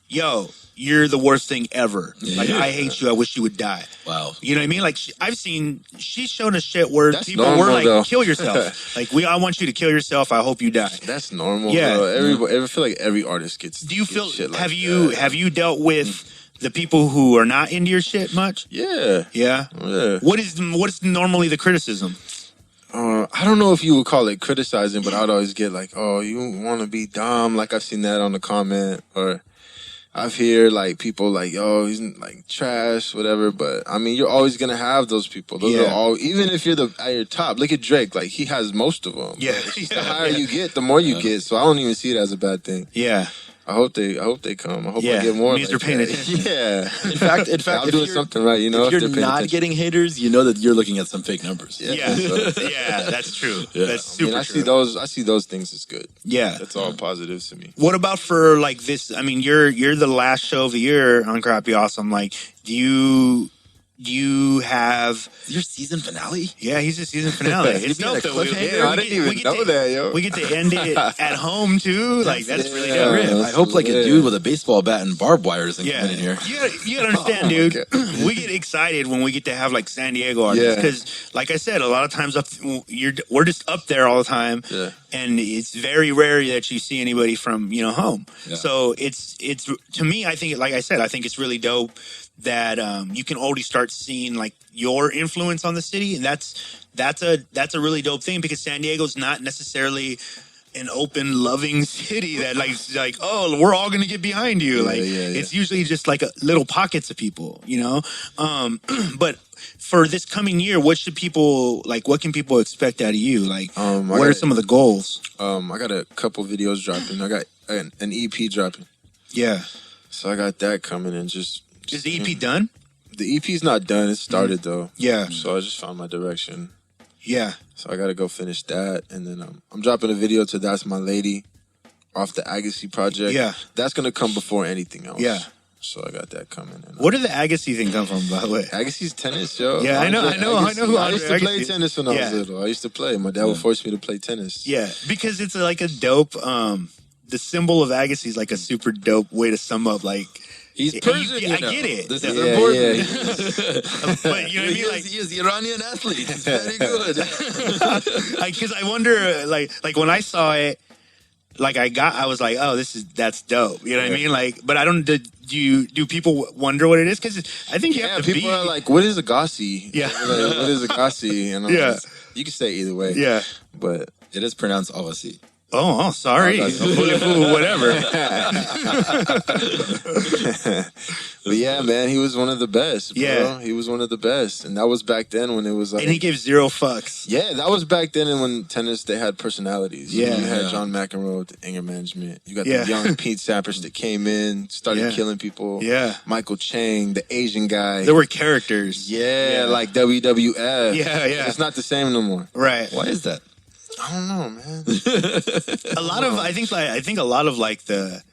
yo, you're the worst thing ever. Like, I hate you. I wish you would die. Wow. You know what I mean? Like, she's shown us shit where That's people normal, were like, though. kill yourself. Like, I want you to kill yourself. I hope you die. That's normal, Yeah. bro. I feel like every artist gets. Do you feel, shit like have that. you dealt with the people who are not into your shit much? Yeah. Yeah. Yeah. What is normally the criticism? I don't know if you would call it criticizing, but I'd always get like, "Oh, you want to be dumb?" Like I've seen that on the comment, or I've heard like people like, "Yo, he's like trash, whatever." But I mean, you're always gonna have those people. Those are all. Even if you're at your top, look at Drake. Like he has most of them. Yeah. It's just the higher you get, the more you get. So I don't even see it as a bad thing. Yeah. I hope they come. I hope Yeah, I get more. means they're paying that. attention. Yeah. In fact, I'm if doing you're- something right. You know, if you're they're paying not attention. getting haters, you know that you're looking at some fake numbers. Yeah. So, Yeah, that's true. Yeah. That's I super mean, I true. see those things as good. Yeah. That's all positives to me. What about for like this? I mean, you're the last show of the year on Crappy Awesome. Like, do you have? Your season finale? Yeah, he's a season finale. It's You mean dope a that we cliffhanger? get- I didn't even get know to- that, yo. We get to end it at home too. Like that's really Yeah. dope. Yeah. I hope like a Yeah. dude with a baseball bat and barbed wire isn't Yeah, coming in here. you gotta understand, dude. We get excited when we get to have like San Diego artists Yeah. because, like I said, a lot of times we're just up there all the time, Yeah. and it's very rare that you see anybody from home. Yeah. So it's to me, I think, like I said, I think it's really dope that you can already start seeing like your influence on the city, and that's a really dope thing because San Diego's not necessarily an open, loving city that like oh, we're all gonna get behind you. It's usually just like little pockets of people, you know. But for this coming year, what should people like? What can people expect out of you? Like, what are some of the goals? I got a couple videos dropping. I got an EP dropping. Yeah, So I got that coming and just is the EP done? The EP's not done. It started though. Yeah, So I just found my direction. yeah. So I got to go finish that, and then I'm dropping a video to "That's My Lady" off the Agassi project. Yeah. That's gonna come before anything else. Yeah. So I got that coming. And, Where did the Agassi thing come from, by the way? Agassi's tennis, yo. Yeah, I know who I used to Andre play Agassi- tennis when I Yeah. was little. I used to play. My dad would force me to play tennis. Yeah, because it's like a dope. The symbol of Agassi is like a super dope way to sum up like. He's You- Persian, I get it. This Yeah, is important. But you know what I mean? Like, He is Iranian athlete. He's very good. because I wonder, like when I saw it, like I was like, oh, that's dope. You know what I mean? Like, but I don't. Do people wonder what it is? Because I think you Yeah, have to people be. are like, "What is Agassi?" Yeah. Like, what is Agassi? And I'm Yeah. just, you can say either way. Yeah. But It is pronounced Avasi. Oh, sorry. Oh, that's- Whatever. but yeah, man, he was one of the best. Bro. Yeah. He was one of the best, and that was back then when it was like. And he gives 0 fucks. Yeah, that was back then, and when tennis they had personalities. Yeah. You had Yeah. John McEnroe with the anger management. You got Yeah. the young Pete Sampras that came in, started Yeah. killing people. Yeah. Michael Chang, the Asian guy. There were characters. yeah, like WWF. Yeah, yeah. It's not the same no more. Right. Why is that? I don't know, man. A lot of I think a lot of like the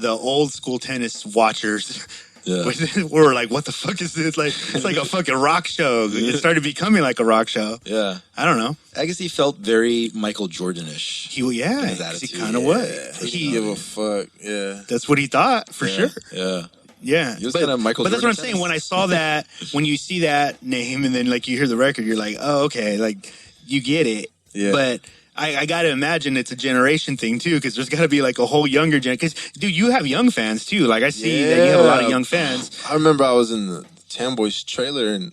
old school tennis watchers Yeah. were like, what the fuck is this? Like it's like a fucking rock show. It started becoming like a rock show. Yeah. I don't know. Agassi felt very Michael Jordan-ish. He His 'cause he attitude. kind of He was. didn't give a fuck. Yeah. That's what he thought for sure. Yeah. Yeah, He was kinda Michael But that's what I'm Jordan saying. When I saw that, when you see that name and then like you hear the record, you're like, oh, okay, like you get it. Yeah. But I got to imagine it's a generation thing too, because there's got to be like a whole younger gen. Because dude, you have young fans too. Like I see that you have a lot of young fans. I remember I was in the Tamboy's trailer in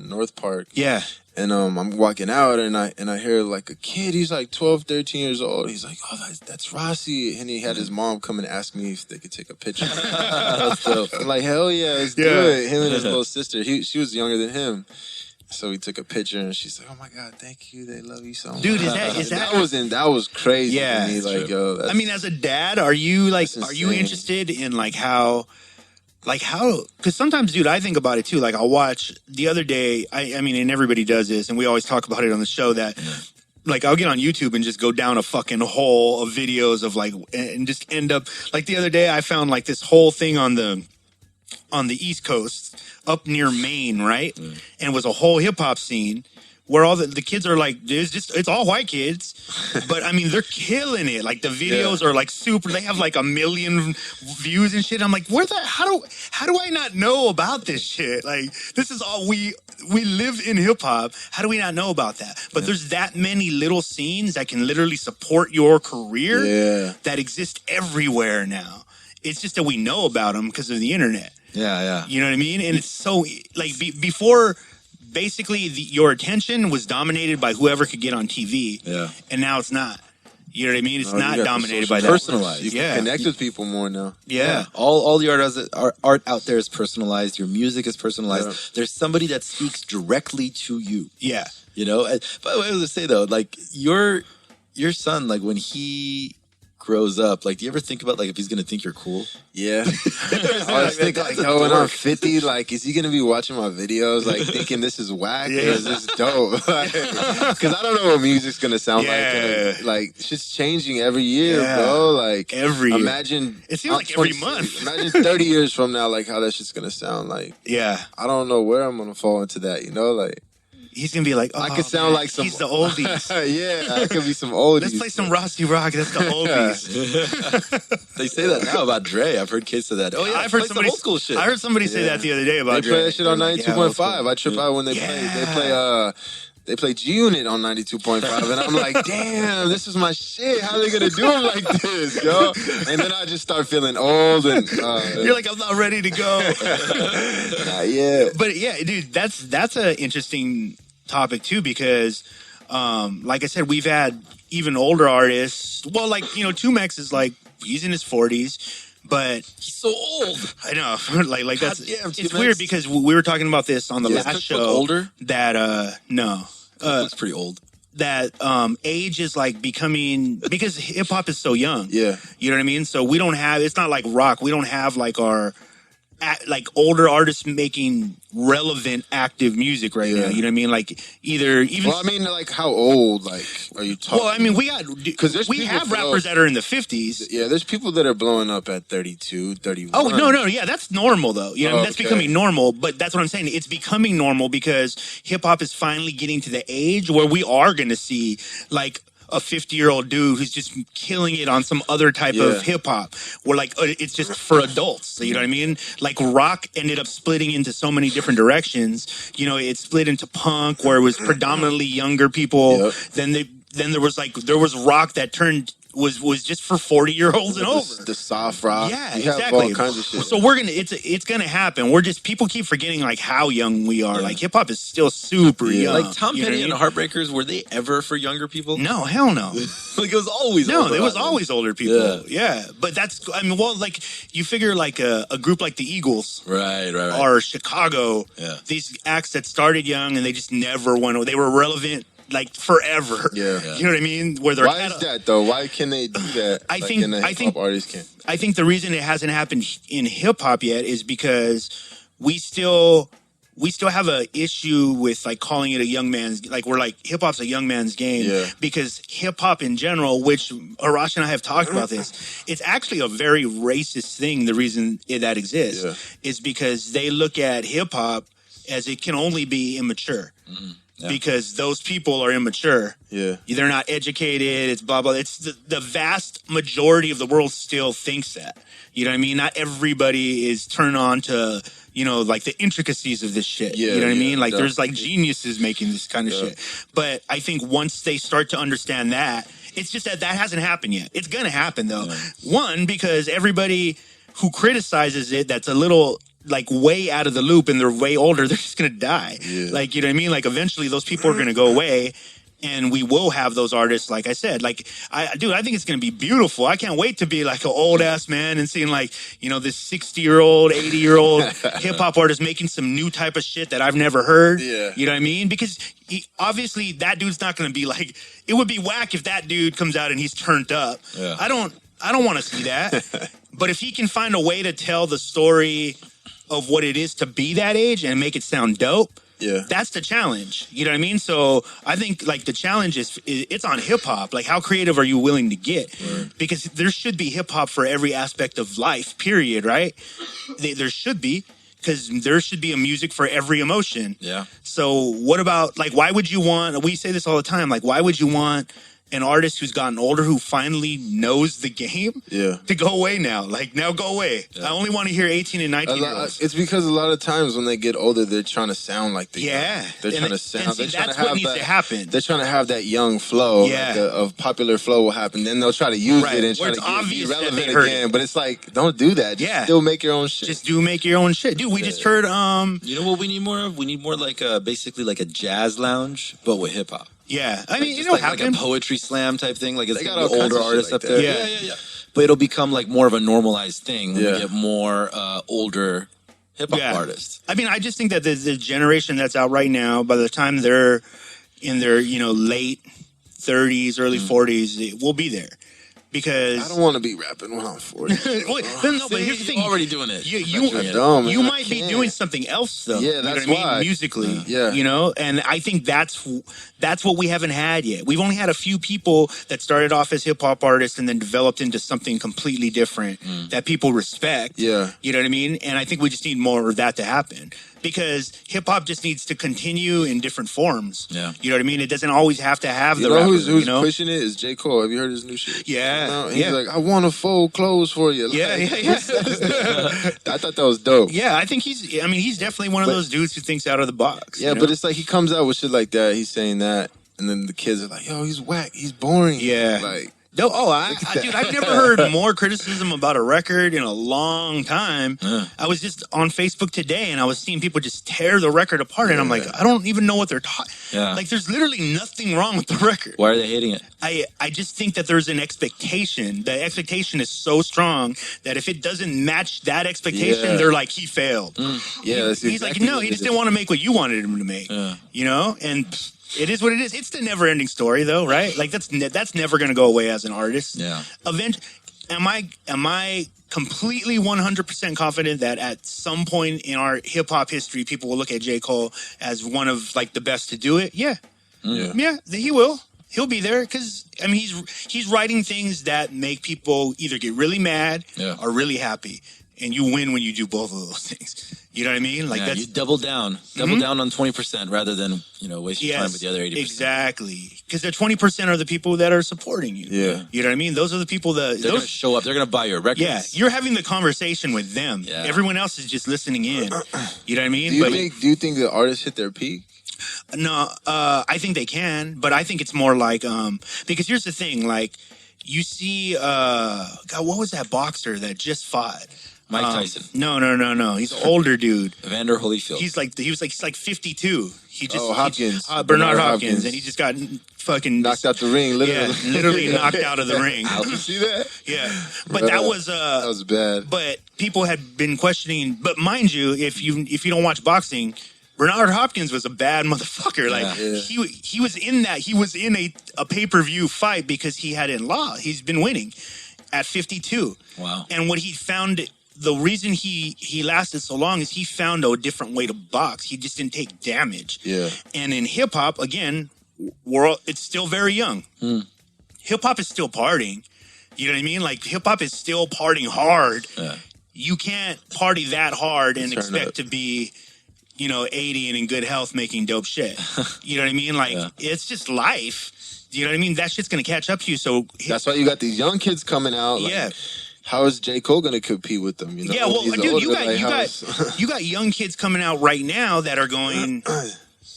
North Park. Yeah, And I'm walking out and I hear like a kid, he's like 12, 13 years old. He's like, oh, that's Rossi. And he had his mom come and ask me if they could take a picture. I'm like, hell yeah, let's do it. Him and his little sister. She was younger than him. So we took a picture, and she's like, "Oh my God, thank you. They love you so much." Dude, is that that was crazy Yeah, to me. Like, yo, I mean, as a dad, are you insane. interested in how, because sometimes, dude, I think about it too. Like, I'll watch the other day, I mean, and everybody does this, and we always talk about it on the show that, like, I'll get on YouTube and just go down a fucking hole of videos of and just end up, like, the other day I found like this whole thing on the East Coast up near Maine, right? And it was a whole hip hop scene where all the kids are like, it's all white kids, but I mean, they're killing it. Like the videos are like super, they have like 1 million views and shit. I'm like, how do I not know about this shit? Like, this is all we live in hip hop. How do we not know about that? But there's that many little scenes that can literally support your career that exist everywhere now. It's just that we know about them because of the internet. Yeah. You know what I mean? And it's so, like, before, basically, your attention was dominated by whoever could get on TV. Yeah. And now it's not. You know what I mean? It's No, not you got the dominated social by that. personalized. You can connect with people more now. Yeah. All the art out there is personalized. Your music is personalized. Yeah. There's somebody that speaks directly to you. Yeah. You know. But I was to say though, like your son, like when he grows up, like, do you ever think about like if he's gonna think you're cool? Yeah. I was thinking, like, when I'm 50, like, is he gonna be watching my videos, like, thinking this is whack or is this dope? Because I don't know what music's gonna sound like. And, like, it's just changing every year, bro. Like, every year. Imagine. It seems like every month. Imagine 30 years from now, like, how that shit's gonna sound. Like, Yeah. I don't know where I'm gonna fall into that, you know? Like, He's going to be like, oh, I could sound like some. he's the oldies. Yeah, I could be some oldies. Let's play some Rossirock. That's the oldies. They say that now about Dre. I've heard kids say that. Oh yeah, I've heard play some somebody old school shit. I heard somebody say that the other day about They play Dre. that shit on They're like, yeah, old 92.5. school. I trip out when they play G Unit on 92.5, and I'm like, damn, this is my shit. How are they gonna do it like this, yo? And then I just start feeling old, and You're like, I'm not ready to go. not yet. But yeah, dude, that's an interesting topic too, because like I said, we've had even older artists. Well, like, you know, Tumex is like, he's in his 40s, but He's so old. I know, like that's damn, it's Tumex. weird because we were talking about this on the Is last Cookbook show. older? That no. It's pretty old. That age is like becoming, because hip hop is so young. Yeah. You know what I mean? So we don't have, it's not like rock. We don't have like our like older artists making relevant active music right now. You know what I mean? Like even Well, I mean, like, how old, like, are you talking? well, I mean, we there's have people rappers that are in the 50s. Yeah, there's people that are blowing up at 32, 31. Oh, no, yeah, that's normal though. You know, that's Okay. becoming normal. But that's what I'm saying. It's becoming normal because hip hop is finally getting to the age where we are going to see like a 50-year-old dude who's just killing it on some other type of hip hop. Where like it's just for adults. You know what I mean? Like rock ended up splitting into so many different directions. You know, it split into punk where it was predominantly younger people. Yep. Then there was rock that turned was just for 40-year-olds and over. The soft rock. Yeah, You have exactly. all kinds of shit. So it's gonna happen. We're just, people keep forgetting like how young we are. Like hip hop is still super young. Like Tom You know Petty and what the Heartbreakers, were they ever for younger people? I mean? No, hell no. Like it was always No, older it was audience. always older people. Yeah. But that's, I mean, well, like you figure like a group like the Eagles Right. or Chicago, Yeah. these acts that started young and they just never went, they were relevant like forever. Yeah. You know what I mean? Where they're Why is that though? Why can they do that? I like, think- and the I hip think- hop artists can. I think the reason it hasn't happened in hip hop yet is because we still have a issue with like calling it a young man's, like we're like hip hop's a young man's game. Yeah. Because hip hop in general, which Arash and I have talked about this, it's actually a very racist thing. The reason that exists is because they look at hip hop as it can only be immature. Yeah. Because those people are immature. Yeah. They're not educated. It's blah, blah. It's the vast majority of the world still thinks that. You know what I mean? Not everybody is turned on to, you know, like the intricacies of this shit. Yeah, you know what I yeah, mean? Like there's like definitely. geniuses making this kind of shit. But I think once they start to understand that, it's just that hasn't happened yet. It's going to happen though. Yeah. One, because everybody who criticizes it, that's a little like way out of the loop and they're way older, they're just gonna die. Yeah. Like, you know what I mean? Like eventually those people are gonna go away And we will have those artists, like I said. Like, I think it's going to be beautiful. I can't wait to be like an old-ass man and seeing, like, you know, this 60-year-old, 80-year-old hip-hop artist making some new type of shit that I've never heard. Yeah. You know what I mean? Because obviously that dude's not going to be like... It would be whack if that dude comes out and he's turned up. Yeah. I don't want to see that. But if he can find a way to tell the story of what it is to be that age and make it sound dope... Yeah. That's the challenge. You know what I mean? So I think like the challenge is it's on hip hop. Like how creative are you willing to get? Right. Because there should be hip hop for every aspect of life, period, right? There should be, because there should be a music for every emotion. Yeah. So what about, like, why would you want, we say this all the time, like why would you want an artist who's gotten older who finally knows the game to go away now? Like, now go away. I only want to hear 18 and 19-year-olds. It's because a lot of times when they get older, they're trying to sound like the young. They're trying to sound. And see, that's what needs to happen. They're trying to have that young flow. Yeah. Like of popular flow will happen. Then they'll try to use it and try to be relevant again. But it's like, don't do that. Just still make your own shit. Just make your own shit. Dude, we just heard... You know what we need more of? We need more like basically like a jazz lounge, but with hip-hop. Yeah, I mean, like, you know, like a poetry slam type thing. Like it's got gonna be older artists up there. Yeah. But it'll become like more of a normalized thing when we get more older hip hop artists. I mean, I just think that the generation that's out right now, by the time they're in their late 30s, early 40s, it will be there. Because I don't want to be rapping when I'm 40. No, but here's the thing. You're already doing it. You might be doing something else, though. Yeah, that's you know what why. I mean? Musically. Yeah. You know? And I think that's what we haven't had yet. We've only had a few people that started off as hip-hop artists and then developed into something completely different that people respect. Yeah. You know what I mean? And I think we just need more of that to happen. Because hip-hop just needs to continue in different forms. Yeah. You know what I mean? It doesn't always have to have the rapper. Who's pushing it is J. Cole. Have you heard his new shit? Yeah. He's like, I want to fold clothes for you. Yeah. I thought that was dope. Yeah, I think he's definitely one of those dudes who thinks out of the box. Yeah, but it's like he comes out with shit like that. He's saying that, and then the kids are like, yo, he's whack. He's boring. Yeah. Like... No, dude, I've never heard more criticism about a record in a long time. I was just on Facebook today, and I was seeing people just tear the record apart, and I'm like, I don't even know what they're talking. Yeah. Like, there's literally nothing wrong with the record. Why are they hating it? I just think that there's an expectation. The expectation is so strong that if it doesn't match that expectation, they're like, he failed. Yeah, he's like, no, he just didn't want to make what you wanted him to make. You know, and it is what it is. It's the never-ending story, though, right? Like that's never going to go away as an artist. Yeah. Am I completely 100% confident that at some point in our hip hop history, people will look at J. Cole as one of like the best to do it? Yeah, he will. He'll be there because I mean he's writing things that make people either get really mad or really happy, and you win when you do both of those things. You know what I mean? Like that's you double down on 20% rather than waste your time with the other 80%. Exactly, because the 20% are the people that are supporting you. Yeah, you know what I mean. Those are the people that they're going to show up. They're going to buy your records. Yeah, you're having the conversation with them. Yeah. Everyone else is just listening in. You know what I mean? Do you think the artists hit their peak? No, I think they can, but I think it's more like because here's the thing, like you see, God, what was that boxer that just fought? Mike Tyson. No. He's an older dude. Evander Holyfield. He's like 52. He just Hopkins. Bernard Hopkins, and he just got fucking knocked out the ring. Literally, literally knocked out of the ring. Did you see that? Yeah, but that was bad. But people had been questioning. But mind you, if you don't watch boxing, Bernard Hopkins was a bad motherfucker. Like he was in that. He was in a pay-per-view fight because he had in law. He's been winning at 52. Wow. And what he found. The reason he lasted so long is he found a different way to box. He just didn't take damage. Yeah. And in hip hop, again, it's still very young. Hip hop is still partying. You know what I mean? Like hip hop is still partying hard. Yeah. You can't party that hard and expect to be, 80 and in good health making dope shit. You know what I mean? Like it's just life. You know what I mean? That shit's gonna catch up to you. So that's why you got these young kids coming out. Yeah. How is J. Cole going to compete with them? Yeah, well, dude, you got young kids coming out right now that are going,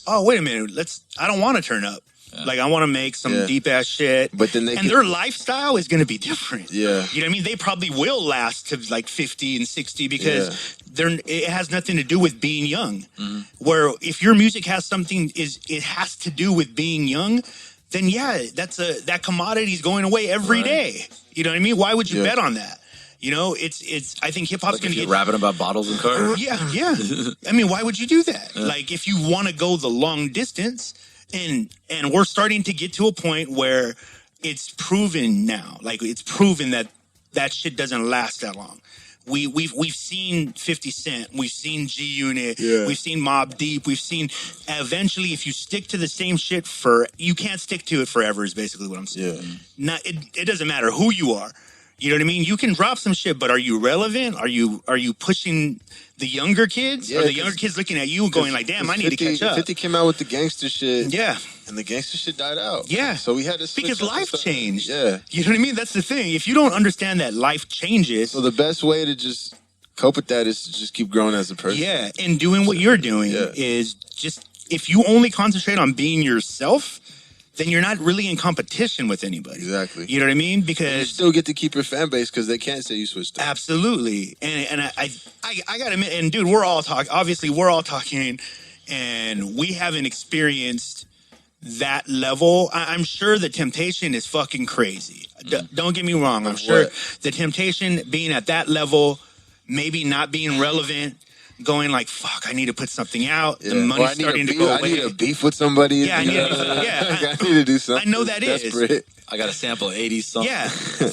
oh, wait a minute, I don't want to turn up. Like, I want to make some deep ass shit. But then their lifestyle is going to be different. Yeah. You know what I mean? They probably will last to like 50 and 60 because it has nothing to do with being young. Where if your music has something, it has to do with being young, then that commodity is going away every day. You know what I mean? Why would you bet on that? You know, I think hip hop's Like going if to you're get rapping about bottles and cars. Yeah. I mean, why would you do that? Like, if you want to go the long distance, and we're starting to get to a point where it's proven now. Like, it's proven that shit doesn't last that long. We've seen 50 Cent, we've seen G Unit, we've seen Mobb Deep, we've seen. Eventually, if you stick to the same shit you can't stick to it forever. Is basically what I'm saying. It doesn't matter who you are. You know what I mean? You can drop some shit, but are you relevant? Are you pushing the younger kids? Are the younger kids looking at you and going like, damn, I need to catch up? 50 came out with the gangster shit. Yeah. And the gangster shit died out. Yeah. So we had to switch because up life stuff. changed. Yeah. You know what I mean? That's the thing. If you don't understand that life changes. So the best way to just cope with that is to just keep growing as a person. Yeah. And doing what you're doing is just, if you only concentrate on being yourself, then you're not really in competition with anybody. Exactly. You know what I mean? Because and you still get to keep your fan base because they can't say you switched up. Absolutely. And I gotta admit, and dude, we're all talking, and we haven't experienced that level. I'm sure the temptation is fucking crazy. Don't get me wrong. I'm sure the temptation being at that level, maybe not being relevant, going like, fuck, I need to put something out. The money's starting to go away. I need a beef with somebody. Yeah, I need to do something. I know that desperate. is. I got to sample 80s song. Yeah,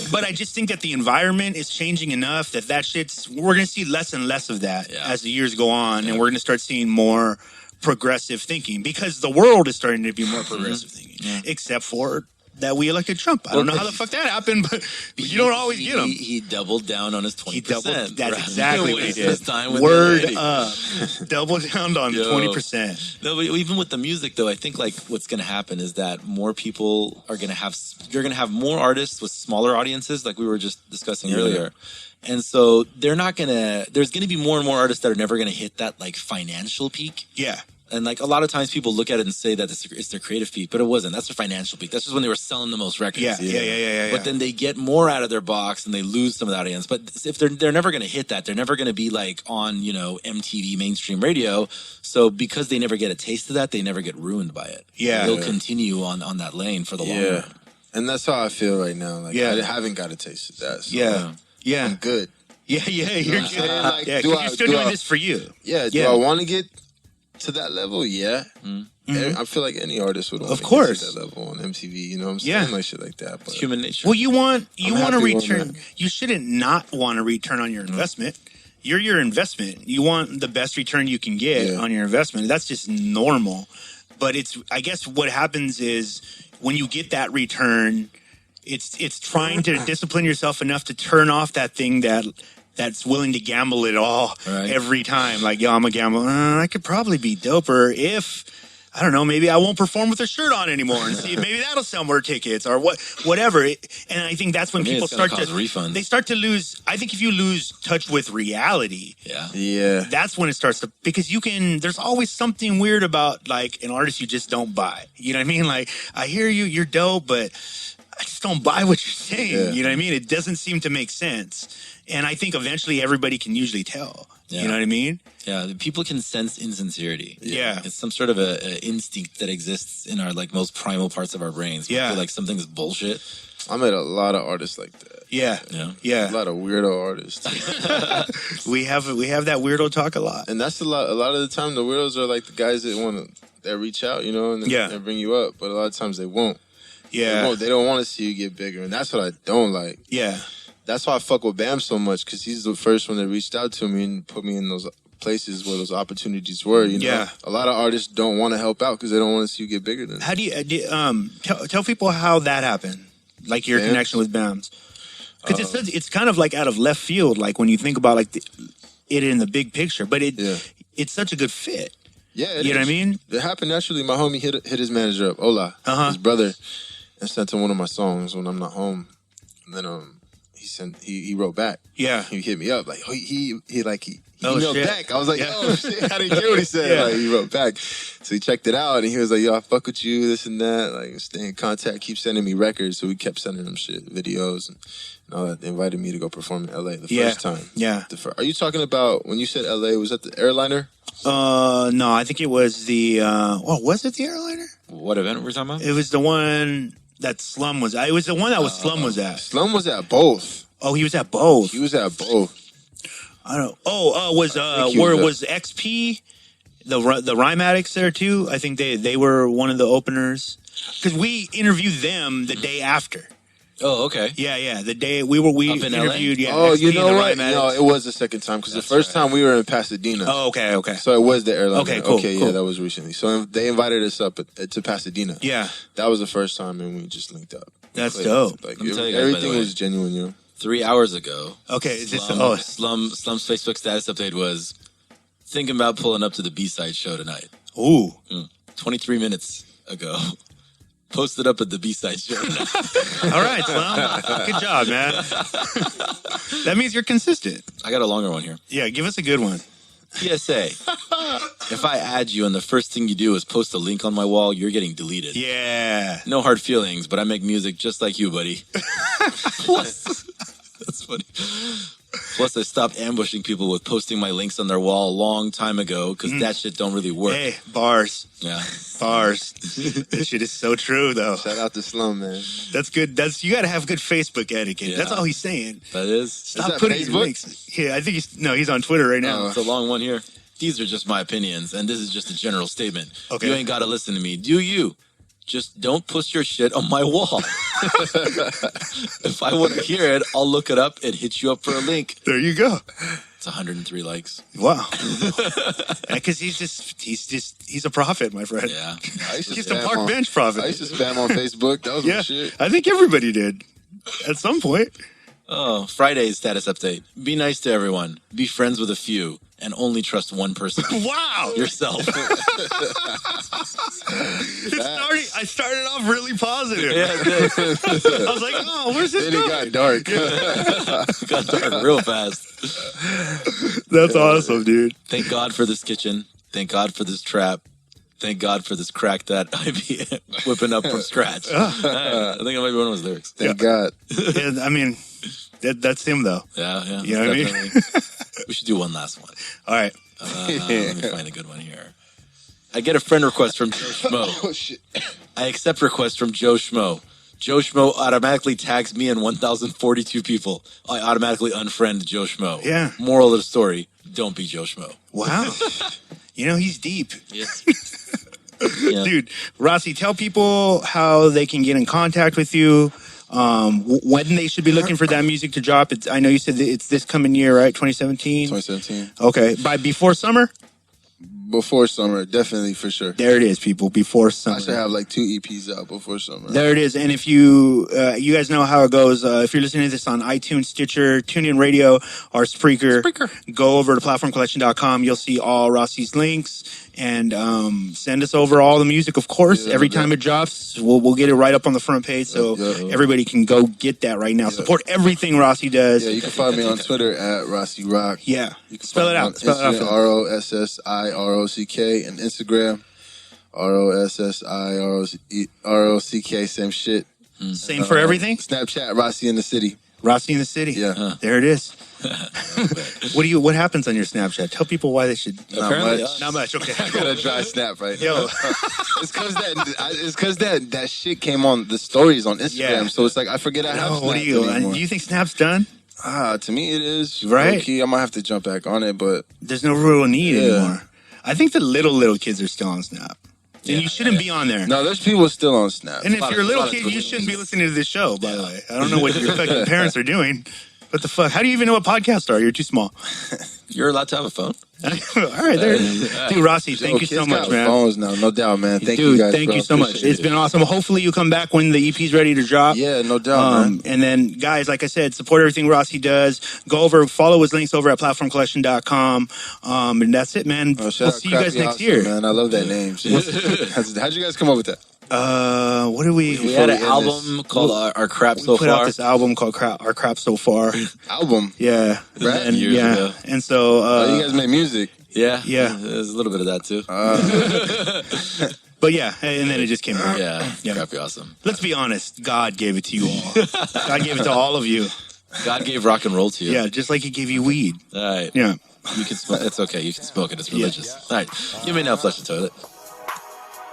but I just think that the environment is changing enough that we're going to see less and less of that as the years go on, and we're going to start seeing more progressive thinking because the world is starting to be more progressive thinking, except for that we elected Trump. I don't know how the fuck that happened, but you don't always get him. He doubled down on his 20%. That's exactly what he did. Word up. Double down on 20%. No, but even with the music, though, I think like what's going to happen is that more people are going to have, you're going to have more artists with smaller audiences, like we were just discussing earlier. And so there's going to be more and more artists that are never going to hit that like financial peak. Yeah. And like a lot of times people look at it and say that it's their creative peak, but it wasn't. That's their financial peak. That's just when they were selling the most records. Yeah. But then they get more out of their box and they lose some of that audience. But if they're never going to hit that, they're never going to be like on, MTV mainstream radio. So because they never get a taste of that, they never get ruined by it. Yeah. They'll continue on that lane for the long run. And that's how I feel right now. Like I haven't got a taste of that. So I'm good. Yeah, you're good. Like, you're still doing this for you. Yeah, do I want to get to that level? Yeah. I feel like any artist would want to get to that level on MTV, you know what I'm saying? Like shit like that. But human nature. Well, you want to return. You shouldn't not want to return on your investment. You're your investment. You want the best return you can get on your investment. That's just normal. But I guess what happens is when you get that return, it's trying to discipline yourself enough to turn off that thing that's willing to gamble it all every time. Like, yo, I'm a gambler. I could probably be doper if, I don't know, maybe I won't perform with a shirt on anymore and see if maybe that'll sell more tickets or whatever. And I think that's when people start to refunds. They start to lose. I think if you lose touch with reality, that's when it starts to, because there's always something weird about like an artist you just don't buy. You know what I mean? Like, I hear you, you're dope, but I just don't buy what you're saying. You know what I mean? It doesn't seem to make sense. And I think eventually everybody can usually tell. You know what I mean? Yeah, people can sense insincerity. Yeah. It's some sort of a instinct that exists in our like most primal parts of our brains. We feel like something's bullshit. I met a lot of artists like that. Yeah. A lot of weirdo artists. we have that weirdo talk a lot. And that's a lot of the time the weirdos are like the guys that reach out, and they bring you up. But a lot of times they won't. Yeah. They don't want to see you get bigger. And that's what I don't like. Yeah. That's why I fuck with Bam so much, because he's the first one that reached out to me and put me in those places where those opportunities were. A lot of artists don't want to help out because they don't want to see you get bigger than them. How do you tell people how that happened? Like your connection with Bams, because it's kind of like out of left field. Like when you think about like it in the big picture, but it's such a good fit. Yeah, you know what I mean. It happened naturally. My homie hit his manager up, Ola, his brother, and sent him one of my songs when I'm not home. And then he wrote back. Yeah. He hit me up like he Oh, emailed shit. back. I was like, Yeah. oh shit, I didn't get what he said. Yeah. Like he wrote back. So he checked it out and he was like, yo, I fuck with you, this and that. Like stay in contact, keep sending me records. So we kept sending him shit, videos and all that. They invited me to go perform in LA the first time. Yeah. Are you talking about when you said LA, was that the airliner? No, I think it was the was it the airliner? What event were we talking about? It was the one that Slum was at. It was the one that was Slum was at. Slum was at both. Oh, he was at both. He was at both. I don't know. Was he where was was XP the Rhyme Addicts there too? I think they were one of the openers because we interviewed them the day after. Oh, okay. Yeah. The day we Up in LA? interviewed. Yeah. Oh, XP you and know the what? Rhyme No, Addicts. it was the second time because the first time we were in Pasadena. Oh, okay. So it was the airliner. Okay, cool, Okay, cool. yeah, that was recently. So they invited us up to Pasadena. Yeah, That was the first time, and we just linked up. that's Played. dope. Like Let me tell you guys, by the everything way. was genuine, you know. 3 hours ago, Okay, is this Slum's Facebook status update was thinking about pulling up to the B-side show tonight. ooh. 23 minutes ago. Posted up at the B-side show tonight. All right, Slum. Good job, man. That means you're consistent. I got a longer one here. Yeah, give us a good one. PSA. If I add you and the first thing you do is post a link on my wall, you're getting deleted. Yeah. No hard feelings, but I make music just like you, buddy. Plus, that's funny. Plus, I stopped ambushing people with posting my links on their wall a long time ago because that shit don't really work. Hey, bars. Yeah. Bars. That shit is so true, though. Shout out to Slum, man. That's good. You got to have good Facebook etiquette. Yeah. That's all he's saying. That is. Stop that putting your Facebook? links. Yeah, I think he's on Twitter right now. It's a long one here. These are just my opinions, and this is just a general statement. Okay. You ain't got to listen to me. Do you? Just don't post your shit on my wall. If I want to hear it, I'll look it up and hit you up for a link. There you go. It's 103 likes. Wow. Because he's a prophet, my friend. Yeah. He's a park bench prophet. I used to spam on Facebook. That was my Yeah, shit. I think everybody did at some point. Oh, Friday's status update. Be nice to everyone. Be friends with a few. And only trust one person. Wow. Yourself. I started off really positive. Yeah, it did. I was like, oh, where's this Then going? it got dark. Got dark real fast. That's awesome, dude. Thank God for this kitchen. Thank God for this trap. Thank God for this crack that I be whipping up from scratch. I think it might be one of his lyrics. Thank God. Yeah, I mean, that's him, though. Yeah. You know what I mean? Definitely. We should do one last one. All right. Let me find a good one here. I get a friend request from Joe Schmo. Oh, shit. I accept requests from Joe Schmo. Joe Schmo automatically tags me and 1,042 people. I automatically unfriend Joe Schmo. Yeah. Moral of the story, don't be Joe Schmo. Wow. He's deep. Yes. Dude, Rossi, tell people how they can get in contact with you, when they should be looking for that music to drop. I know you said that it's this coming year, right? 2017? 2017. Okay. Before summer? Before summer, definitely for sure. There it is, people. Before summer. I should have like 2 EPs out before summer. There it is. And if you guys know how it goes, if you're listening to this on iTunes, Stitcher, TuneIn Radio, or Spreaker, go over to platformcollection.com. You'll see all Rossi's links. And send us over all the music, of course. Every time it drops, we'll get it right up on the front page, so everybody can go get that right now. Support everything Rossi does. Yeah, you can find me on Twitter at Rossirock. Yeah, You can spell it find out. me Spell it on out. Instagram, ROSSIROCK, and Instagram, ROSSIROCK, same shit. Same for everything. Snapchat, Rossi in the City. Rossi in the City. Yeah. There it is. What happens on your Snapchat? Tell people why they should. Apparently, Not much. Okay. I got a dry snap right now. Yo. It's because that shit came on the stories on Instagram, Yeah. so it's like I forget I have Snap What do you? anymore. Do you think Snap's done? To me it is. Right. Low-key, I might have to jump back on it, but There's no real need Yeah. anymore. I think the little kids are still on Snap. And you shouldn't be on there. no, there's people still on Snap. And if you're a little lot of kid, you Twitter shouldn't be listening to this show, by the way. I don't know what your fucking parents are doing. What the fuck? How do you even know what podcasts are? You're too small. you're allowed to have a phone. All right, there. Dude, Rossi, thank you so Kids much, got man. Phones now, no doubt, man. Thank Dude, you guys. thank bro. you so much. Appreciate It's it. been awesome. Hopefully you come back when the EP's ready to drop. Yeah, no doubt, man. And then, guys, like I said, support everything Rossi does. Go over, follow his links over at platformcollection.com. And that's it, man. Oh, We'll shout out see you guys Crappy next Awesome, year. man. I love that name. How'd you guys come up with that? What did we? We had an album called Our Crap So We put out Far. this album called Our Crap So Far. Album. Yeah, Right? and Years ago. and so You guys make music. Yeah. Yeah. There's a little bit of that too. but yeah, and then it just came out. yeah. Yeah. Crappy awesome. Let's be honest. God gave it to you all. God gave it to all of you. God gave rock and roll to you. Yeah, just like He gave you weed. All right. Yeah. You can smoke. It's okay. You can smoke it. It's religious. All right. You may now flush the toilet.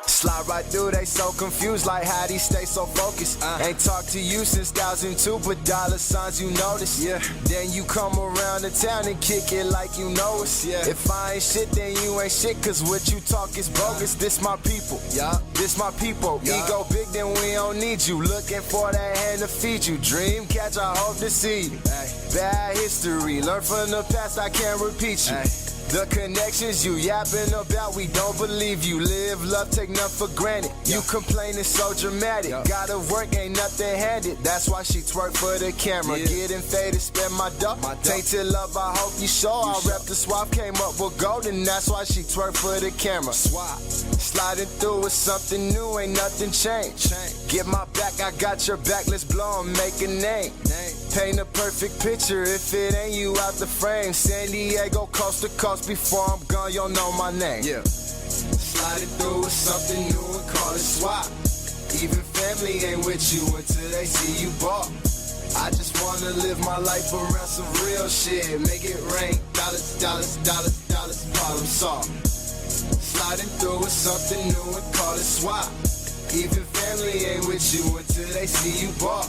Slide right through, they so confused, like how they stay so focused. Ain't talked to you since 2002, but dollar signs you notice. Yeah. Then you come around the town and kick it like you know us. Yeah. If I ain't shit, then you ain't shit, cause what you talk is bogus. This my people. Yeah. This my people. Yeah. Ego big, then we don't need you. Looking for that hand to feed you. Dream catch, I hope to see you. Ay. Bad history, learn from the past, I can't repeat you. Ay. The connections you yapping about, we don't believe you. Live, love, take nothing for granted. You complaining so dramatic. Gotta work, ain't nothing handed. That's why she twerk for the camera. Getting faded, spend my dough. Tainted love, I hope you show. I rep the Suave, came up with gold, and that's why she twerk for the camera. Sliding through with something new, ain't nothing changed. Get my back, I got your back, let's blow and make a name. Paint a perfect picture, if it ain't you out the frame. San Diego, coast to coast, before I'm gone, you'll know my name. Yeah. Sliding through with something new and call it swap. Even family ain't with you until they see you bought. I just wanna live my life around some real shit. Make it rain, dollars, dollars, dollars, dollars, problem solved. Sliding through with something new and call it swap. Even family ain't with you until they see you bought.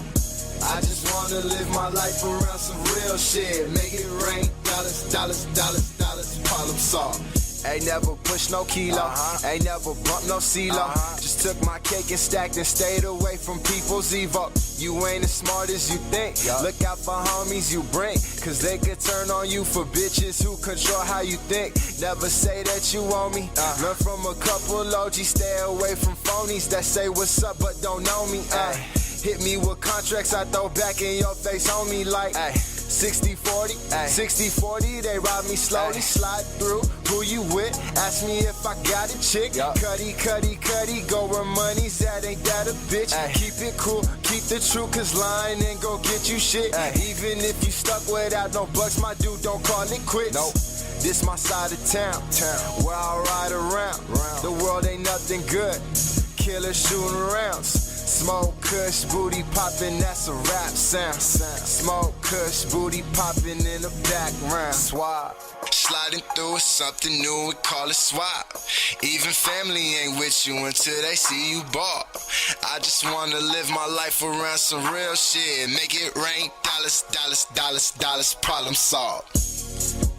I just wanna live my life around some real shit. Make it rain, dollars, dollars, dollars, dollars, problem solved. Ain't never push no kilo, ain't never bump no CeeLo. Just took my cake and stacked and stayed away from people's Evo. You ain't as smart as you think. Look out for homies you bring, cause they could turn on you for bitches who control how you think. Never say that you owe me. Learn from a couple OGs, stay away from phonies that say what's up but don't know me. Hit me with contracts, I throw back in your face, homie, like 60-40, 60-40, they ride me slowly, slide through, who you with, ask me if I got a chick, cutty, cutty, cutty, go where money's at, ain't that a bitch, keep it cool, keep the truth, cause lying ain't gon' get you shit, even if you stuck without no bucks, my dude, don't call it quits. Nope. This my side of town, where I ride around, the world ain't nothing good, killers shooting rounds. Smoke kush, booty poppin', that's a rap sound. Smoke kush, booty poppin' in the background. Suave. Sliding through something new, we call it swap. Even family ain't with you until they see you bought. I just wanna live my life around some real shit. Make it rain, dollars, dollars, dollars, dollars, problem solved.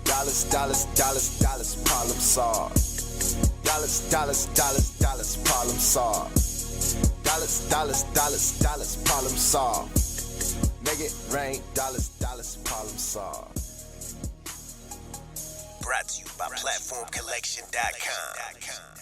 Dollars, dollars, dollars, dollars, problem solved. Dollars, dollars, dollars, dollars, problem solved. Dollars, dollars, dollars, dollars, problem solved. Make it rain, dollars, dollars, problem solved. Brought to you by PlatformCollection.com.